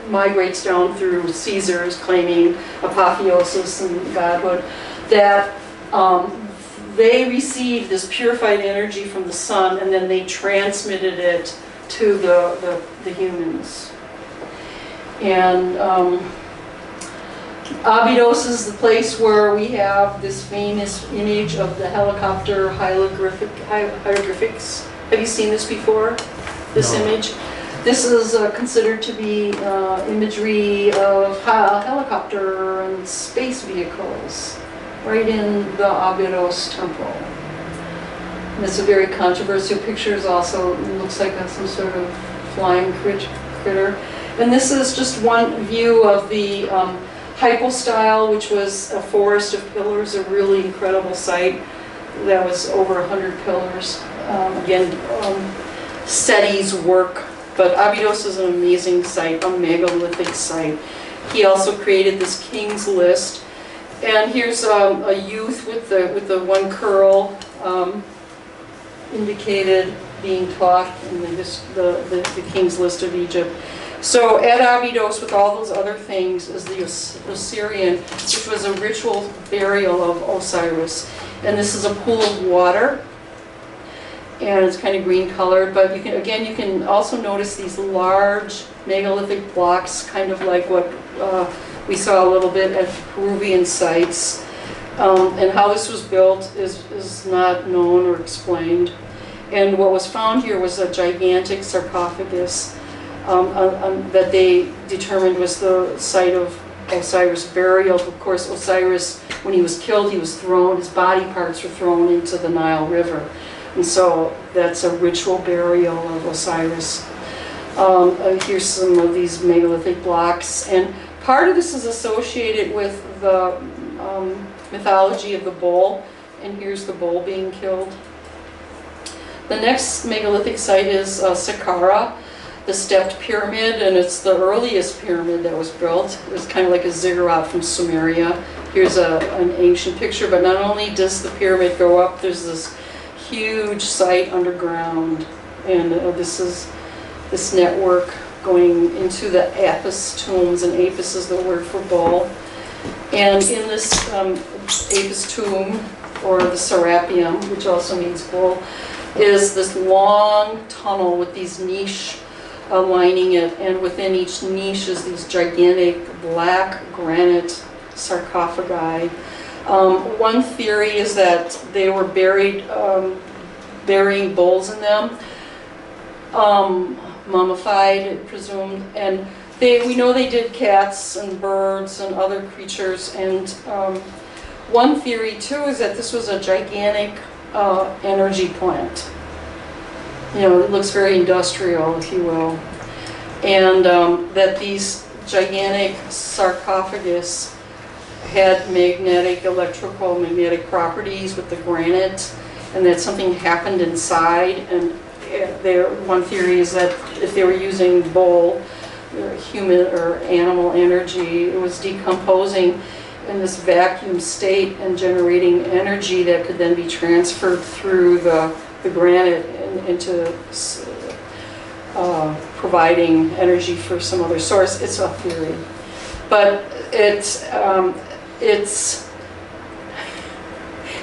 migrates down through Caesars claiming apotheosis and godhood, that they received this purified energy from the sun and then they transmitted it to the humans. And Abydos is the place where we have this famous image of the helicopter hieroglyphics. Have you seen this before? This No. image? This is considered to be imagery of helicopter and space vehicles right in the Abydos temple. And it's a very controversial picture. It also looks like some sort of flying critter. And this is just one view of the hypostyle, which was a forest of pillars, a really incredible site that was over 100 pillars. Seti's work. But Abydos is an amazing site, a megalithic site. He also created this king's list. And here's a youth with the one curl indicated being taught in the king's list of Egypt. So at Abydos, with all those other things, is the Osirian, which was a ritual burial of Osiris. And this is a pool of water. And it's kind of green colored, but you can also notice these large megalithic blocks, kind of like what we saw a little bit at Peruvian sites. And how this was built is not known or explained. And what was found here was a gigantic sarcophagus that they determined was the site of Osiris' burial. Of course, Osiris, when he was killed, his body parts were thrown into the Nile River. And so that's a ritual burial of Osiris. Here's some of these megalithic blocks. And part of this is associated with the mythology of the bull. And here's the bull being killed. The next megalithic site is Saqqara, the stepped pyramid. And it's the earliest pyramid that was built. It's kind of like a ziggurat from Sumeria. Here's an ancient picture. But not only does the pyramid go up, there's this huge site underground, and this network going into the Apis tombs, and Apis is the word for bull. And in this Apis tomb, or the Serapeum, which also means bull, is this long tunnel with these niches lining it, and within each niche is these gigantic black granite sarcophagi. One theory is that they were burying bulls in them, mummified, presumed, and we know they did cats and birds and other creatures. And one theory too is that this was a gigantic energy plant. It looks very industrial, if you will, and that these gigantic sarcophagus had electrical magnetic properties with the granite, and that something happened inside. And one theory is that if they were using bull, or human or animal energy, it was decomposing in this vacuum state and generating energy that could then be transferred through the granite into providing energy for some other source. It's a theory, but it's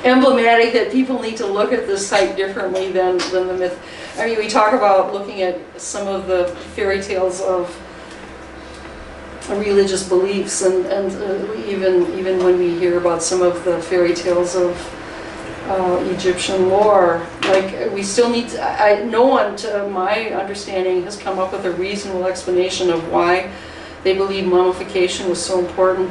emblematic that people need to look at this site differently than the myth. I mean, we talk about looking at some of the fairy tales of religious beliefs, and even when we hear about some of the fairy tales of Egyptian lore, like we still need to, no one, to my understanding, has come up with a reasonable explanation of why they believe mummification was so important.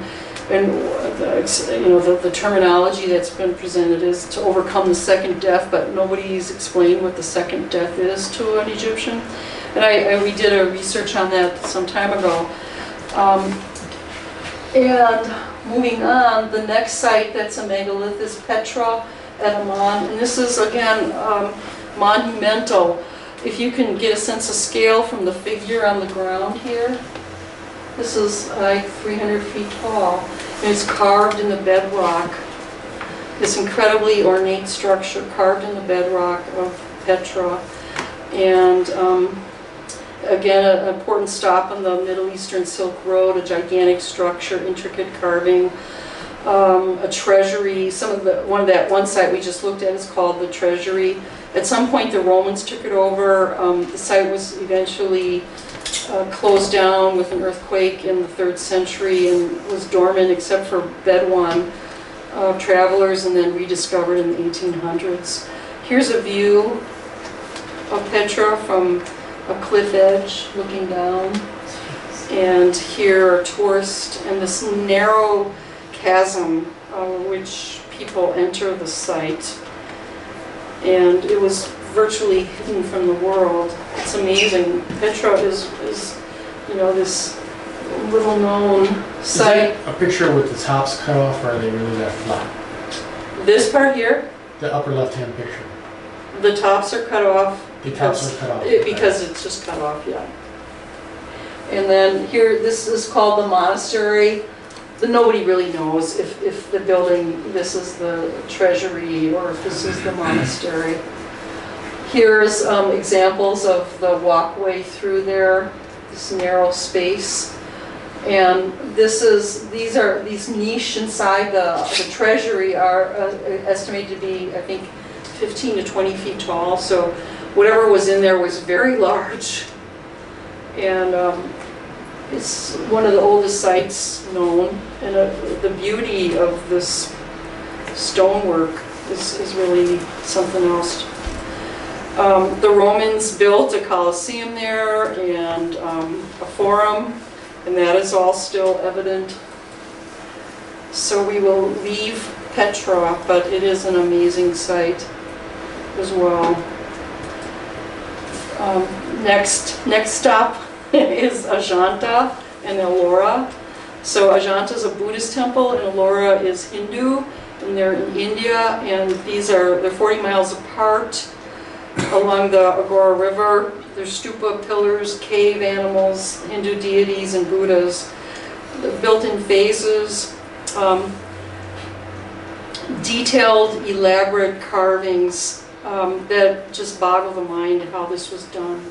And the terminology that's been presented is to overcome the second death, but nobody's explained what the second death is to an Egyptian. And we did a research on that some time ago. And moving on, the next site that's a megalith is Petra at Amman. And this is, again, monumental. If you can get a sense of scale from the figure on the ground here, this is like 300 feet tall. And it's carved in the bedrock. This incredibly ornate structure carved in the bedrock of Petra. And again, an important stop on the Middle Eastern Silk Road, a gigantic structure, intricate carving, a treasury. One site we just looked at is called the Treasury. At some point the Romans took it over. The site was eventually closed down with an earthquake in the 3rd century and was dormant except for Bedouin travelers, and then rediscovered in the 1800s. Here's a view of Petra from a cliff edge looking down, and here are tourists and this narrow chasm which people enter the site, and it was virtually hidden from the world. It's amazing. Petra is you know, this little known site. Is that a picture with the tops cut off, or are they really that flat? This part here, The upper left-hand picture. the tops are cut off. The tops are cut off. Because it's just cut off, yeah. And then here, this is called the monastery. Nobody really knows if the building, this is the treasury or if this is the monastery. Here's examples of the walkway through there, this narrow space. And these niche inside the treasury are estimated to be, I think, 15 to 20 feet tall. So whatever was in there was very large. And it's one of the oldest sites known. And the beauty of this stonework is really something else. The Romans built a Colosseum there and a forum, and that is all still evident. So we will leave Petra, but it is an amazing site as well. Next stop is Ajanta and Ellora. So Ajanta is a Buddhist temple and Ellora is Hindu, and they're in India, and they're 40 miles apart along the Agora River. There's stupa, pillars, cave animals, Hindu deities, and Buddhas. They're built in phases. Detailed, elaborate carvings that just boggle the mind how this was done.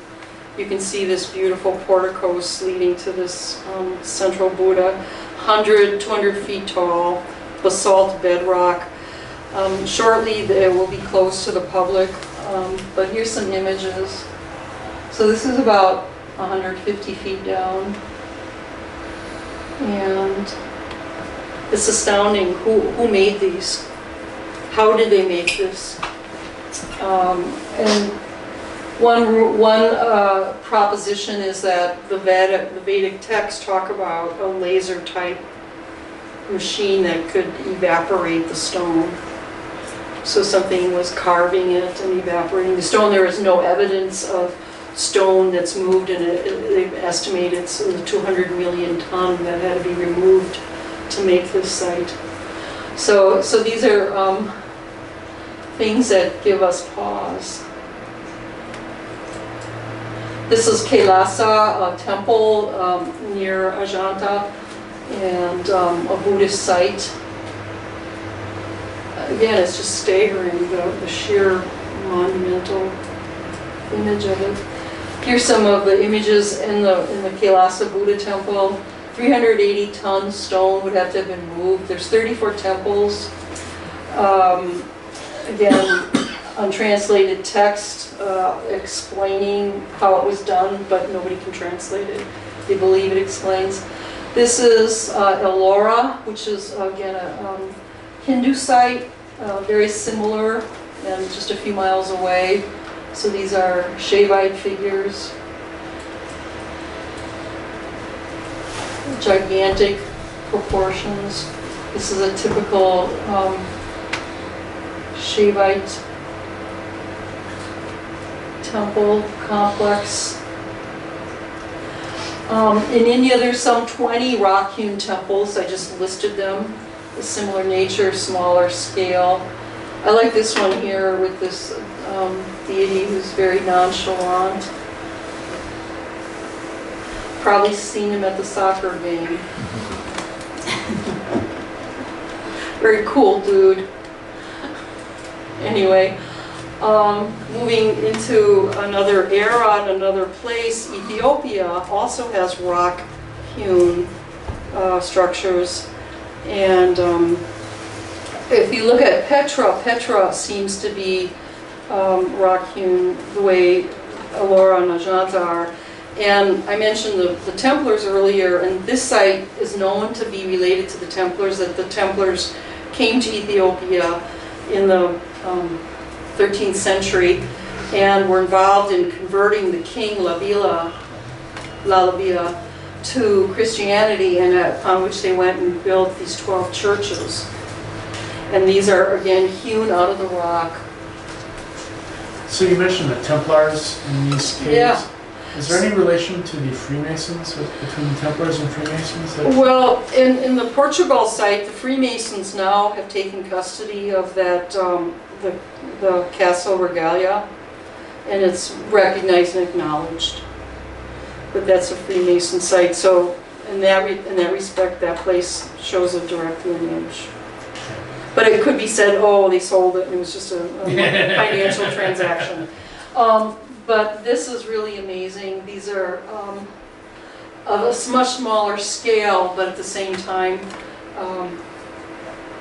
You can see this beautiful porticos leading to this central Buddha, 100, 200 feet tall, basalt bedrock. Shortly it will be closed to the public, but here's some images. So this is about 150 feet down, and it's astounding who made these. How did they make this? And one proposition is that the Vedic texts talk about a laser type machine that could evaporate the stone. So something was carving it and evaporating the stone. There is no evidence of stone that's moved, and they've estimated it's 200 million ton that had to be removed to make this site. So these are things that give us pause. This is Kailasa, a temple near Ajanta, and a Buddhist site. Again, it's just staggering, the sheer monumental image of it. Here's some of the images in the Kailasa Buddha temple. 380-ton stone would have to have been moved. There's 34 temples. Again, untranslated text explaining how it was done, but nobody can translate it. They believe it explains. This is Ellora, which is again a Hindu site, very similar and just a few miles away. So these are Shaivite figures. Gigantic proportions. This is a typical Shaivite temple complex. In India, there's some 20 rock-hewn temples. I just listed them. A similar nature, smaller scale. I like this one here with this deity who's very nonchalant. Probably seen him at the soccer game. Very cool dude. Anyway, moving into another era and another place, Ethiopia also has rock-hewn structures. And if you look at Petra seems to be rock-hewn the way Ellora and Ajanta are. And I mentioned the Templars earlier, and this site is known to be related to the Templars, that the Templars came to Ethiopia in the 13th century and were involved in converting the king Lalibela to Christianity, and upon which they went and built these 12 churches. And these are, again, hewn out of the rock. So you mentioned the Templars in these caves. Yeah. Is there any relation to the Freemasons, between the Templars and Freemasons? Well, in the Portugal site, the Freemasons now have taken custody of that, the Castle Regalia, and it's recognized and acknowledged. But that's a Freemason site, so in that respect, that place shows a direct lineage. But it could be said, oh, they sold it, and it was just a financial transaction. But this is really amazing. These are of a much smaller scale, but at the same time,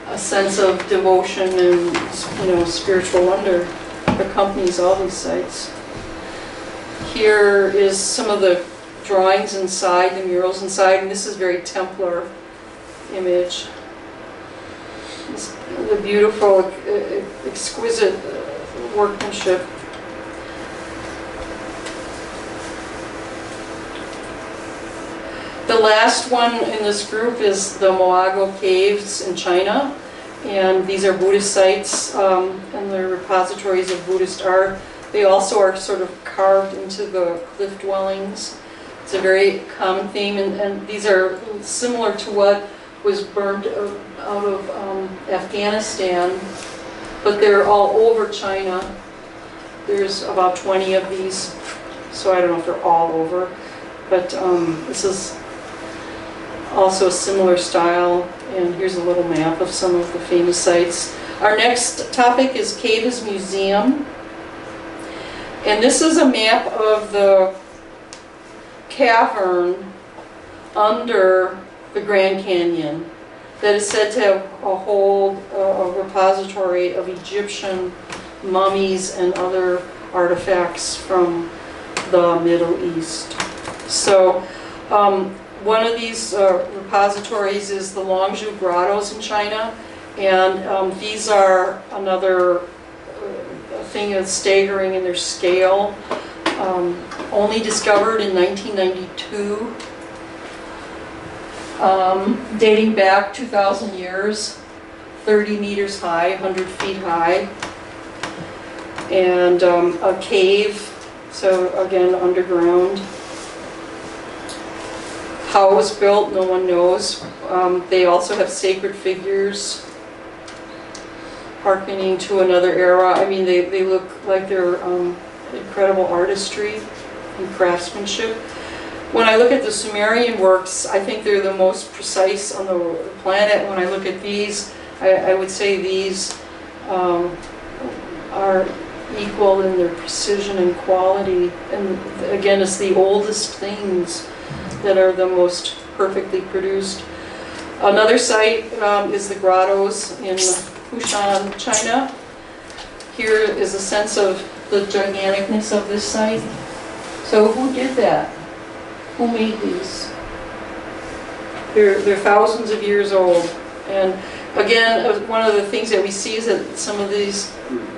a sense of devotion and spiritual wonder accompanies all these sites. Here is some of the drawings inside, the murals inside, and this is very Templar image. The beautiful, exquisite workmanship. The last one in this group is the Moago Caves in China, and these are Buddhist sites and they're repositories of Buddhist art. They also are sort of carved into the cliff dwellings. It's a very common theme, and these are similar to what was burned out of Afghanistan, but they're all over China. There's about 20 of these, so I don't know if they're all over, but this is also a similar style, and here's a little map of some of the famous sites. Our next topic is Caves Museum, and this is a map of the cavern under the Grand Canyon that is said to hold a repository of Egyptian mummies and other artifacts from the Middle East. So one of these repositories is the Longzhou Grottos in China, and these are another thing that's staggering in their scale. Only discovered in 1992, dating back 2,000 years, 30 meters high, 100 feet high, and a cave, so again underground. How it was built, no one knows. They also have sacred figures hearkening to another era. I mean, they look like they're incredible artistry and craftsmanship. When I look at the Sumerian works, I think they're the most precise on the planet. When I look at these, I would say these are equal in their precision and quality. And again, it's the oldest things that are the most perfectly produced. Another site is the grottos in Fushan, China. Here is a sense of the giganticness of this site. So who did that? Who made these? They're thousands of years old. And again, one of the things that we see is that some of these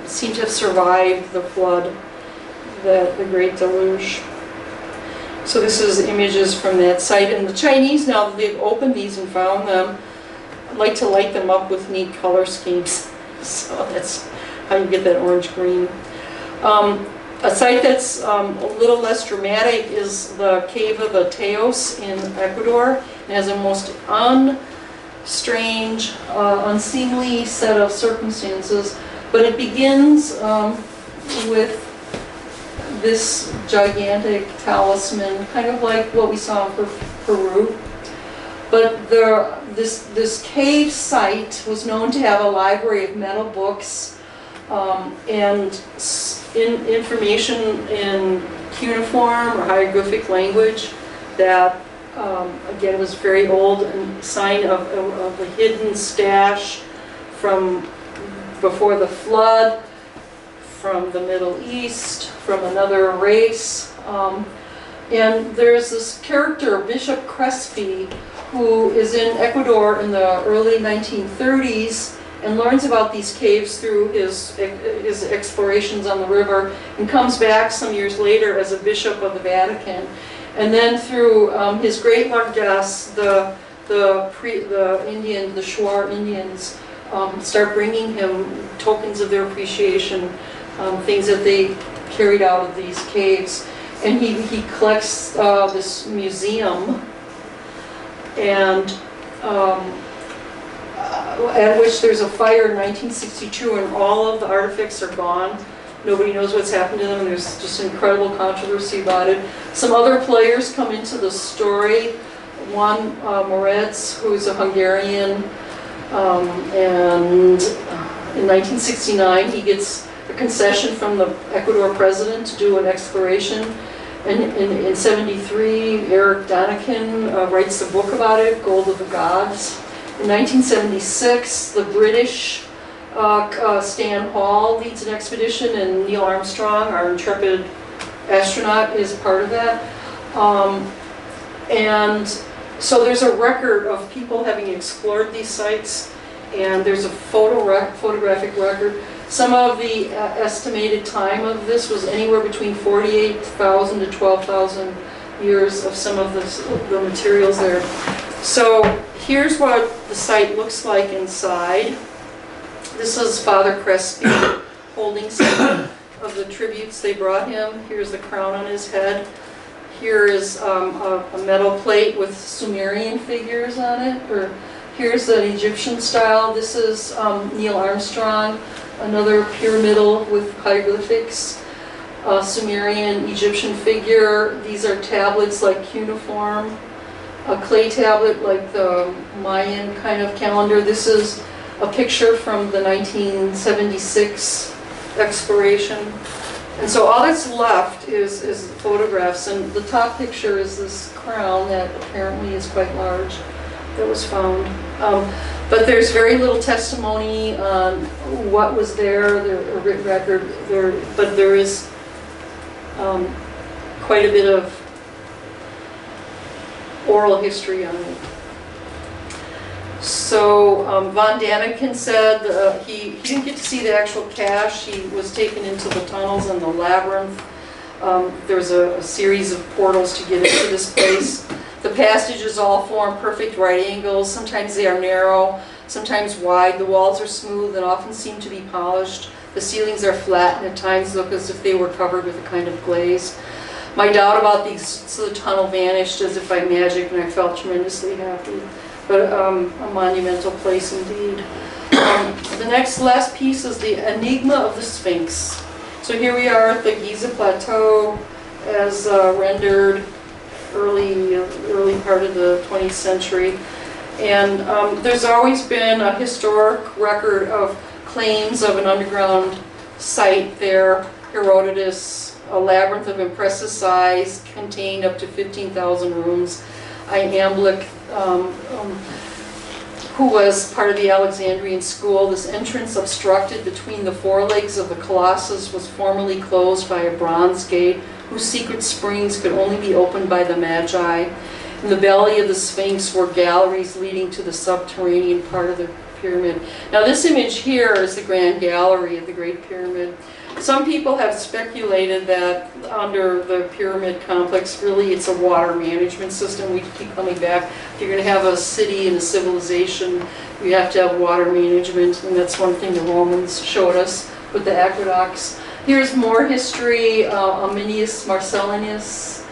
seem to have survived the flood, the Great Deluge. So this is images from that site. And the Chinese, now that they've opened these and found them, like to light them up with neat color schemes. So that's how you get that orange-green. A site that's a little less dramatic is the Cave of the Teos in Ecuador. It has a most strange, unseemly set of circumstances, but it begins with this gigantic talisman, kind of like what we saw in Peru. But this cave site was known to have a library of metal books and information in cuneiform or hieroglyphic language that, again, was very old and sign of a hidden stash from before the flood, from the Middle East, from another race. And there's this character, Bishop Crespi, who is in Ecuador in the early 1930s and learns about these caves through his explorations on the river, and comes back some years later as a bishop of the Vatican. And then through his great largesse, the Shuar Indians start bringing him tokens of their appreciation, things that they carried out of these caves. And he collects this museum, and at which there's a fire in 1962 and all of the artifacts are gone. Nobody knows what's happened to them. There's just incredible controversy about it. Some other players come into the story. One, Moretz, who's a Hungarian, and in 1969 he gets a concession from the Ecuador president to do an exploration. And in 73, Eric Donican writes a book about it, Gold of the Gods. In 1976, the British Stan Hall leads an expedition, and Neil Armstrong, our intrepid astronaut, is part of that. And so there's a record of people having explored these sites, and there's a photographic record. Some of the estimated time of this was anywhere between 48,000 to 12,000 years of some of the materials there. So here's what the site looks like inside. This is Father Crespi holding some of the tributes they brought him. Here's the crown on his head. Here is a metal plate with Sumerian figures on it. Or here's an Egyptian style. This is Neil Armstrong. Another pyramidal with hieroglyphics, Sumerian Egyptian figure. These are tablets like cuneiform, a clay tablet like the Mayan kind of calendar. This is a picture from the 1976 exploration. And so all that's left is photographs, and the top picture is this crown that apparently is quite large that was found. But there's very little testimony on what was there, a written record, but there is quite a bit of oral history on it. So von Daniken said he didn't get to see the actual cache. He was taken into the tunnels and the labyrinth. There's a series of portals to get into this place. The passages all form perfect right angles. Sometimes they are narrow, sometimes wide. The walls are smooth and often seem to be polished. The ceilings are flat and at times look as if they were covered with a kind of glaze. My doubt about these, so the tunnel vanished as if by magic, and I felt tremendously happy. But a monumental place indeed. The last piece is the Enigma of the Sphinx. So here we are at the Giza Plateau as rendered early part of the 20th century. And there's always been a historic record of claims of an underground site there. Herodotus, a labyrinth of impressive size, contained up to 15,000 rooms. Iamblic, who was part of the Alexandrian school, this entrance obstructed between the forelegs of the Colossus was formerly closed by a bronze gate whose secret springs could only be opened by the Magi. In the belly of the Sphinx were galleries leading to the subterranean part of the pyramid. Now this image here is the Grand Gallery of the Great Pyramid. Some people have speculated that under the pyramid complex, really it's a water management system. We keep coming back. If you're going to have a city and a civilization, you have to have water management, and that's one thing the Romans showed us with the aqueducts. Here's more history, Arminius Marcellinus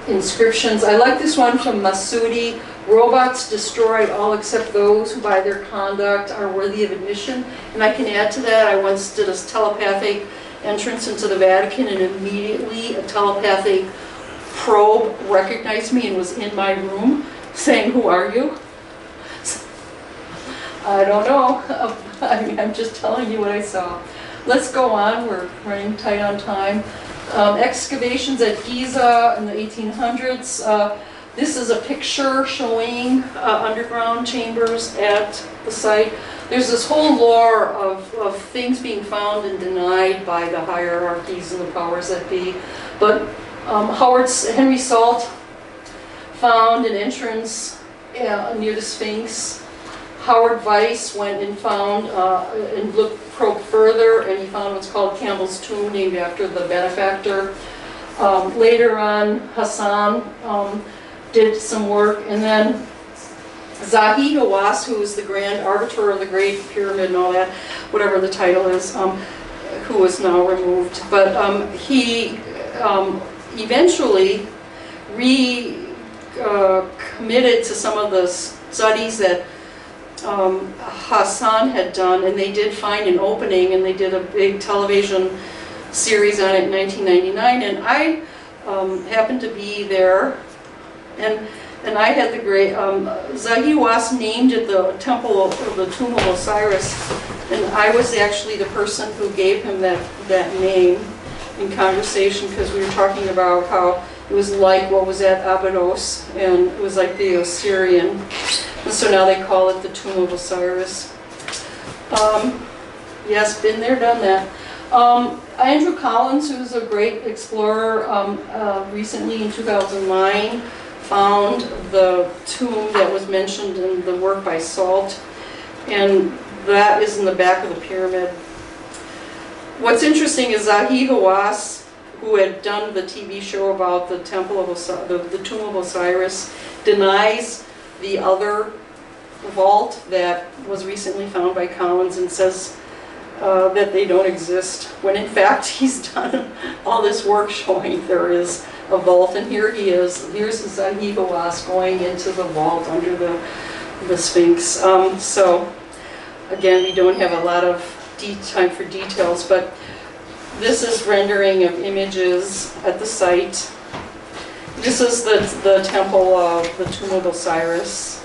inscriptions. I like this one from Masudi. Robots destroy all except those who by their conduct are worthy of admission. And I can add to that, I once did a telepathic entrance into the Vatican, and immediately a telepathic probe recognized me and was in my room saying, "Who are you?" I don't know. I mean, I'm just telling you what I saw. Let's go on. We're running tight on time. Excavations at Giza in the 1800s. This is a picture showing underground chambers at the site. There's this whole lore of things being found and denied by the hierarchies and the powers that be. But Henry Salt found an entrance near the Sphinx. Howard Weiss went and found and probed further, and he found what's called Campbell's Tomb, named after the benefactor. Later on, Hassan did some work, and then Zahi Hawass, who was the grand arbiter of the Great Pyramid and all that, whatever the title is, who was now removed. But he eventually committed to some of the studies that Hassan had done, and they did find an opening, and they did a big television series on it in 1999, and I happened to be there, and I had the great, Zahi Was named it the Temple of the Tomb of Osiris, and I was actually the person who gave him that name in conversation, because we were talking about how it was like what was at Abydos, and it was like the Osirian. And so now they call it the Tomb of Osiris. Yes, been there, done that. Andrew Collins, who's a great explorer, recently in 2009 found the tomb that was mentioned in the work by Salt, and that is in the back of the pyramid. What's interesting is Zahi Hawass, who had done the TV show about the Temple of the Tomb of Osiris, denies the other vault that was recently found by Collins, and says that they don't exist, when in fact he's done all this work showing there is a vault, and here he is. Here's Zahi Hawass going into the vault under the Sphinx. So again, we don't have a lot of time for details, but this is rendering of images at the site. This is the temple of the Tomb of Osiris.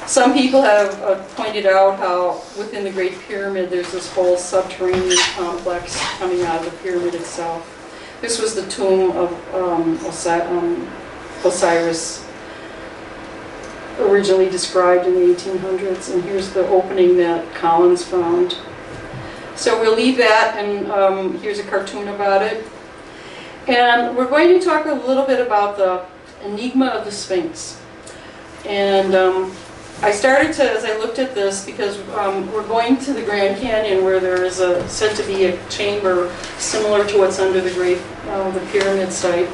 Some people have pointed out how within the Great Pyramid there's this whole subterranean complex coming out of the pyramid itself. This was the tomb of Osiris, originally described in the 1800s, and here's the opening that Collins found. So we'll leave that, and here's a cartoon about it. And we're going to talk a little bit about the enigma of the Sphinx. And I started to, as I looked at this, because we're going to the Grand Canyon, where there is said to be a chamber similar to what's under the the pyramid site.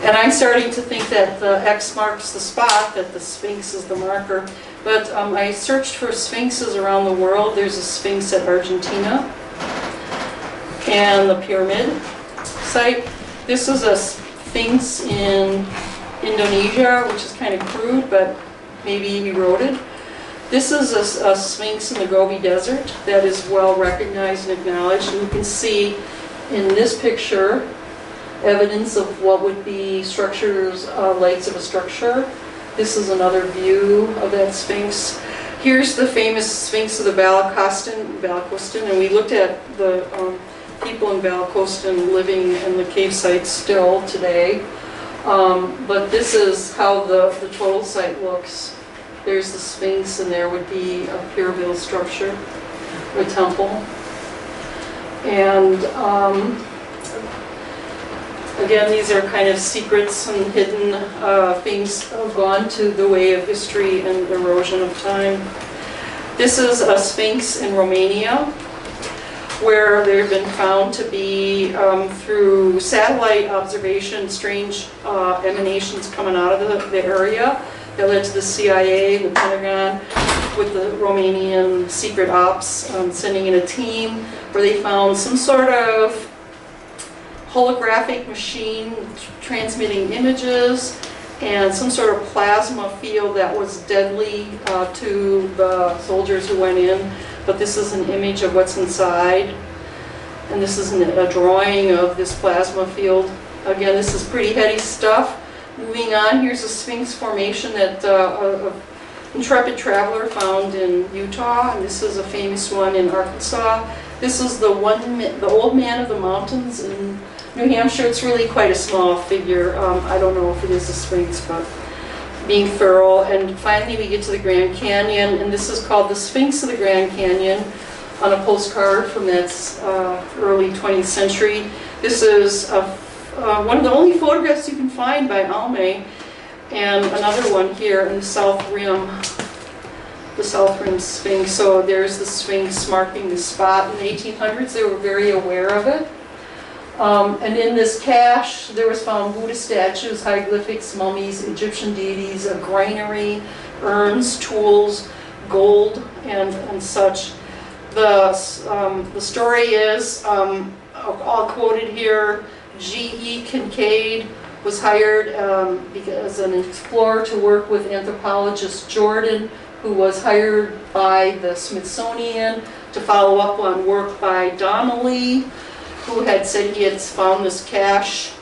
And I'm starting to think that the X marks the spot, that the Sphinx is the marker. But I searched for sphinxes around the world. There's a Sphinx at Argentina and the pyramid site. This is a Sphinx in Indonesia, which is kind of crude, but maybe eroded. This is a Sphinx in the Gobi Desert that is well recognized and acknowledged. And you can see in this picture evidence of what would be structures, legs of a structure. This is another view of that Sphinx. Here's the famous Sphinx of the Balakostan, and we looked at the people in Balakostan living in the cave sites still today. But this is how the total site looks. There's the Sphinx, and there would be a pyramidal structure, a temple. And again, these are kind of secrets and hidden things have gone to the way of history and erosion of time. This is a Sphinx in Romania, where they've been found to be, through satellite observation, strange emanations coming out of the area that led to the CIA, the Pentagon, with the Romanian secret ops, sending in a team where they found some sort of holographic machine transmitting images and some sort of plasma field that was deadly to the soldiers who went in. But this is an image of what's inside. And this is a drawing of this plasma field. Again, this is pretty heady stuff. Moving on, here's a Sphinx formation that an intrepid traveler found in Utah, and this is a famous one in Arkansas. This is the old man of the mountains in New Hampshire. It's really quite a small figure. I don't know if it is a Sphinx, but being thorough. And finally, we get to the Grand Canyon, and this is called the Sphinx of the Grand Canyon on a postcard from that early 20th century. This is one of the only photographs you can find by Alme, and another one here in the South Rim Sphinx. So there's the Sphinx marking the spot. In the 1800s, they were very aware of it. And in this cache, there was found Buddhist statues, hieroglyphics, mummies, Egyptian deities, a granary, urns, tools, gold, and such. The story is, all quoted here, G.E. Kincaid was hired as an explorer to work with anthropologist Jordan, who was hired by the Smithsonian to follow up on work by Donnelly, who had said he had found this cache.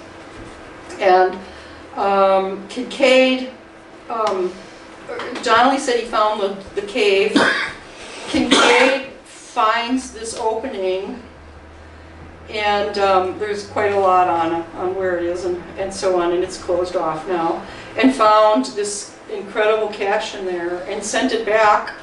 And Kincaid, Donnelly said he found the cave. Kincaid finds this opening, and there's quite a lot on where it is and so on, and it's closed off now, and found this incredible cache in there and sent it back,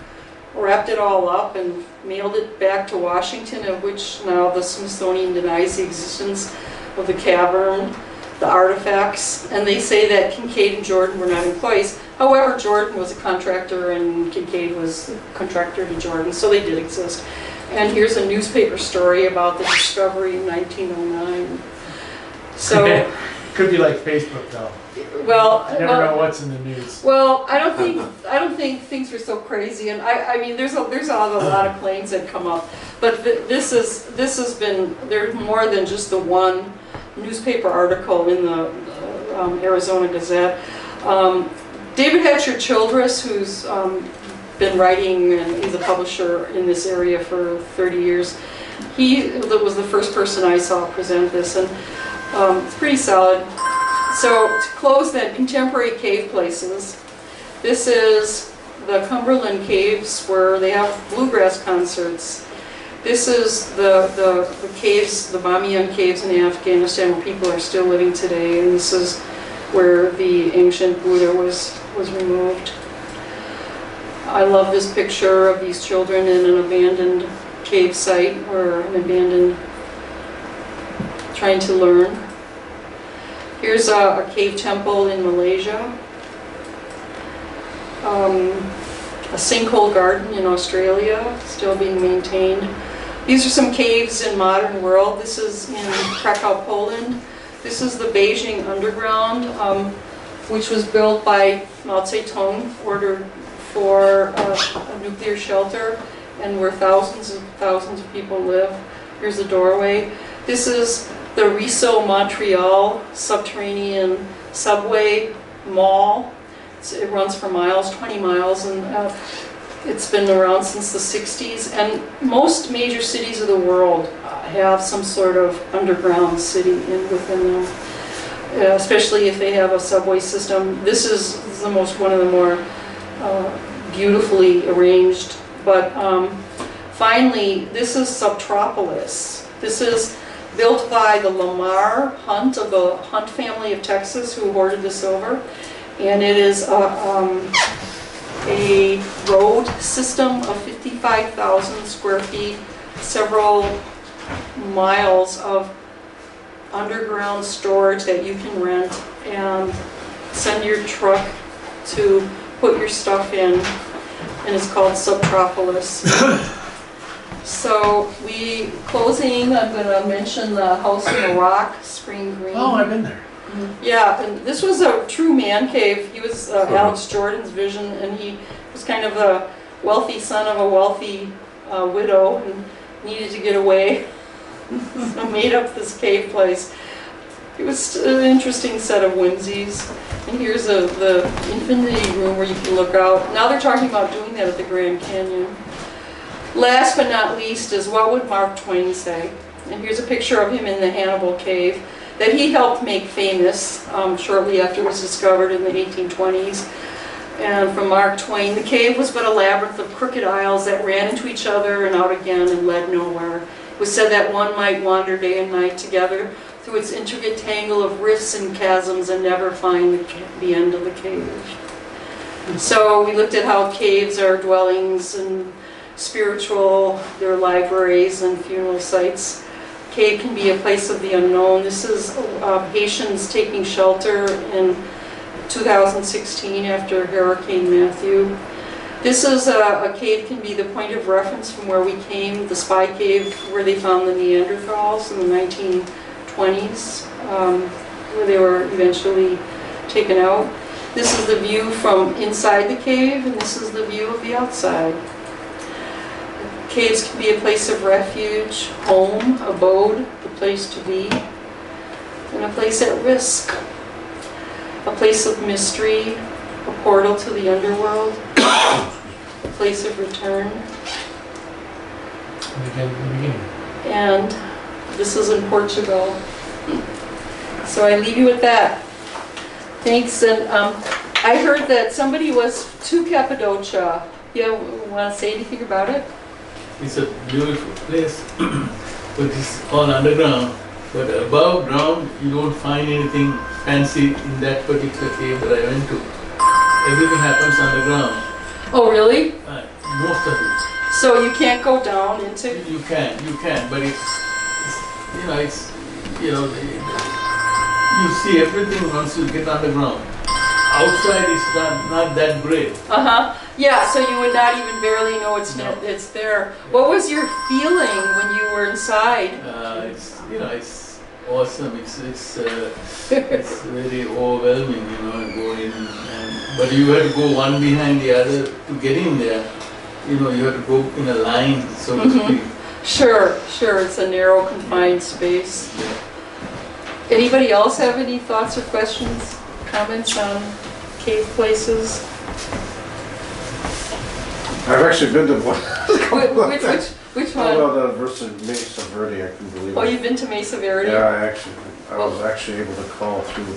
wrapped it all up and mailed it back to Washington, of which now the Smithsonian denies the existence of the cavern, the artifacts, and they say that Kincaid and Jordan were not employees. However, Jordan was a contractor and Kincaid was a contractor to Jordan, so they did exist. And here's a newspaper story about the discovery in 1909. So, could be like Facebook though. Well, You never know what's in the news. Well, I don't think things are so crazy, and I mean there's a lot of claims that come up, but this has been, there's more than just the one newspaper article in the Arizona Gazette. David Hatcher Childress, who's been writing, and he's a publisher in this area for 30 years, he was the first person I saw present this, and it's pretty solid. So to close that, contemporary cave places. This is the Cumberland Caves where they have bluegrass concerts. This is the caves, the Bamiyan caves in Afghanistan where people are still living today, and this is where the ancient Buddha was removed. I love this picture of these children in an abandoned cave site or an abandoned, trying to learn. Here's a cave temple in Malaysia. A sinkhole garden in Australia, still being maintained. These are some caves in modern world. This is in Krakow, Poland. This is the Beijing Underground, which was built by Mao Zedong, ordered for a nuclear shelter, and where thousands of people live. Here's the doorway. This is the Riso Montreal subterranean subway mall. It runs for miles, 20 miles, and it's been around since the 60s. And most major cities of the world have some sort of underground city within them, especially if they have a subway system. This is one of the more beautifully arranged. But finally, this is Subtropolis. This is built by the Lamar Hunt of the Hunt family of Texas, who hoarded this over. And it is a road system of 55,000 square feet, several miles of underground storage that you can rent and send your truck to put your stuff in, and it's called Subtropolis. So closing, I'm going to mention the House in the Rock, Spring Green. Oh, I've been there. Yeah, and this was a true man cave. He was Alex Jordan's vision, and he was kind of wealthy son of a wealthy widow and needed to get away. So made up this cave place. It was an interesting set of whimsies. And here's the infinity room where you can look out. Now they're talking about doing that at the Grand Canyon. Last but not least is what would Mark Twain say? And here's a picture of him in the Hannibal Cave that he helped make famous shortly after it was discovered in the 1820s. And from Mark Twain, the cave was but a labyrinth of crooked aisles that ran into each other and out again and led nowhere. It was said that one might wander day and night together through its intricate tangle of rifts and chasms and never find the end of the cave. So we looked at how caves are dwellings and spiritual, they're libraries and funeral sites. Cave can be a place of the unknown. This is Haitians taking shelter in 2016 after Hurricane Matthew. This is a cave can be the point of reference from where we came, the spy cave where they found the Neanderthals in the 1920s, where they were eventually taken out. This is the view from inside the cave, and this is the view of the outside. Caves can be a place of refuge, home, abode, the place to be, and a place at risk. A place of mystery, a portal to the underworld, a place of return. The beginning. And this is in Portugal. So I leave you with that. Thanks. And I heard that somebody was to Cappadocia. You want to say anything about it? It's a beautiful place, but it's all underground. But above ground, you don't find anything fancy in that particular cave that I went to. Everything happens underground. Oh, really? Most of it. So you can't go down into... You can, but it's you see everything once you get underground. Outside is not that great. Yeah, so you would not even barely know it's there. What was your feeling when you were inside? It's awesome. It's very overwhelming, go in, but you have to go one behind the other to get in there. You have to go in a line, so to speak. Sure. It's a narrow, confined space. Yeah. Anybody else have any thoughts or questions, comments on cave places? I've actually been to one. Which one? Well, the versus Mesa Verde, I can believe it. Oh, you've been to Mesa Verde? Yeah, I was actually able to crawl through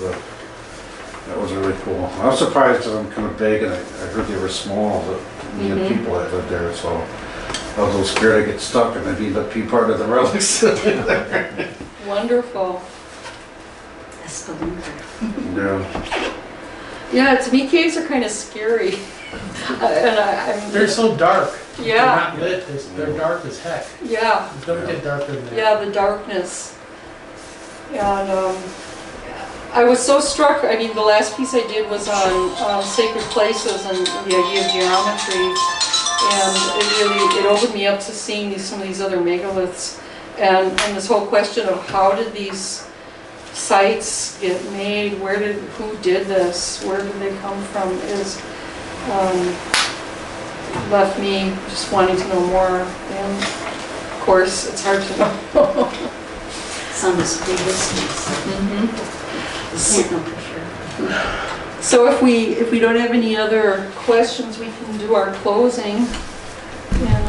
that was really cool. I was surprised because I'm kind of big and I heard they were small, the people that lived there, so I was a little scared I'd get stuck and I'd end up being part of the relics. Wonderful. That's the winter. Yeah. Yeah, to me caves are kind of scary. They're so dark. Yeah. They're not lit. They're dark as heck. Yeah. It don't get darker than that. Yeah, the darkness. And I was so struck, the last piece I did was on sacred places and the idea of geometry. And it opened me up to seeing some of these other megaliths. And this whole question of how did these sites get made, who did this, where did they come from, is left me just wanting to know more. And of course, it's hard to know. Some is big distance. Can't know for sure. So if we don't have any other questions, we can do our closing. And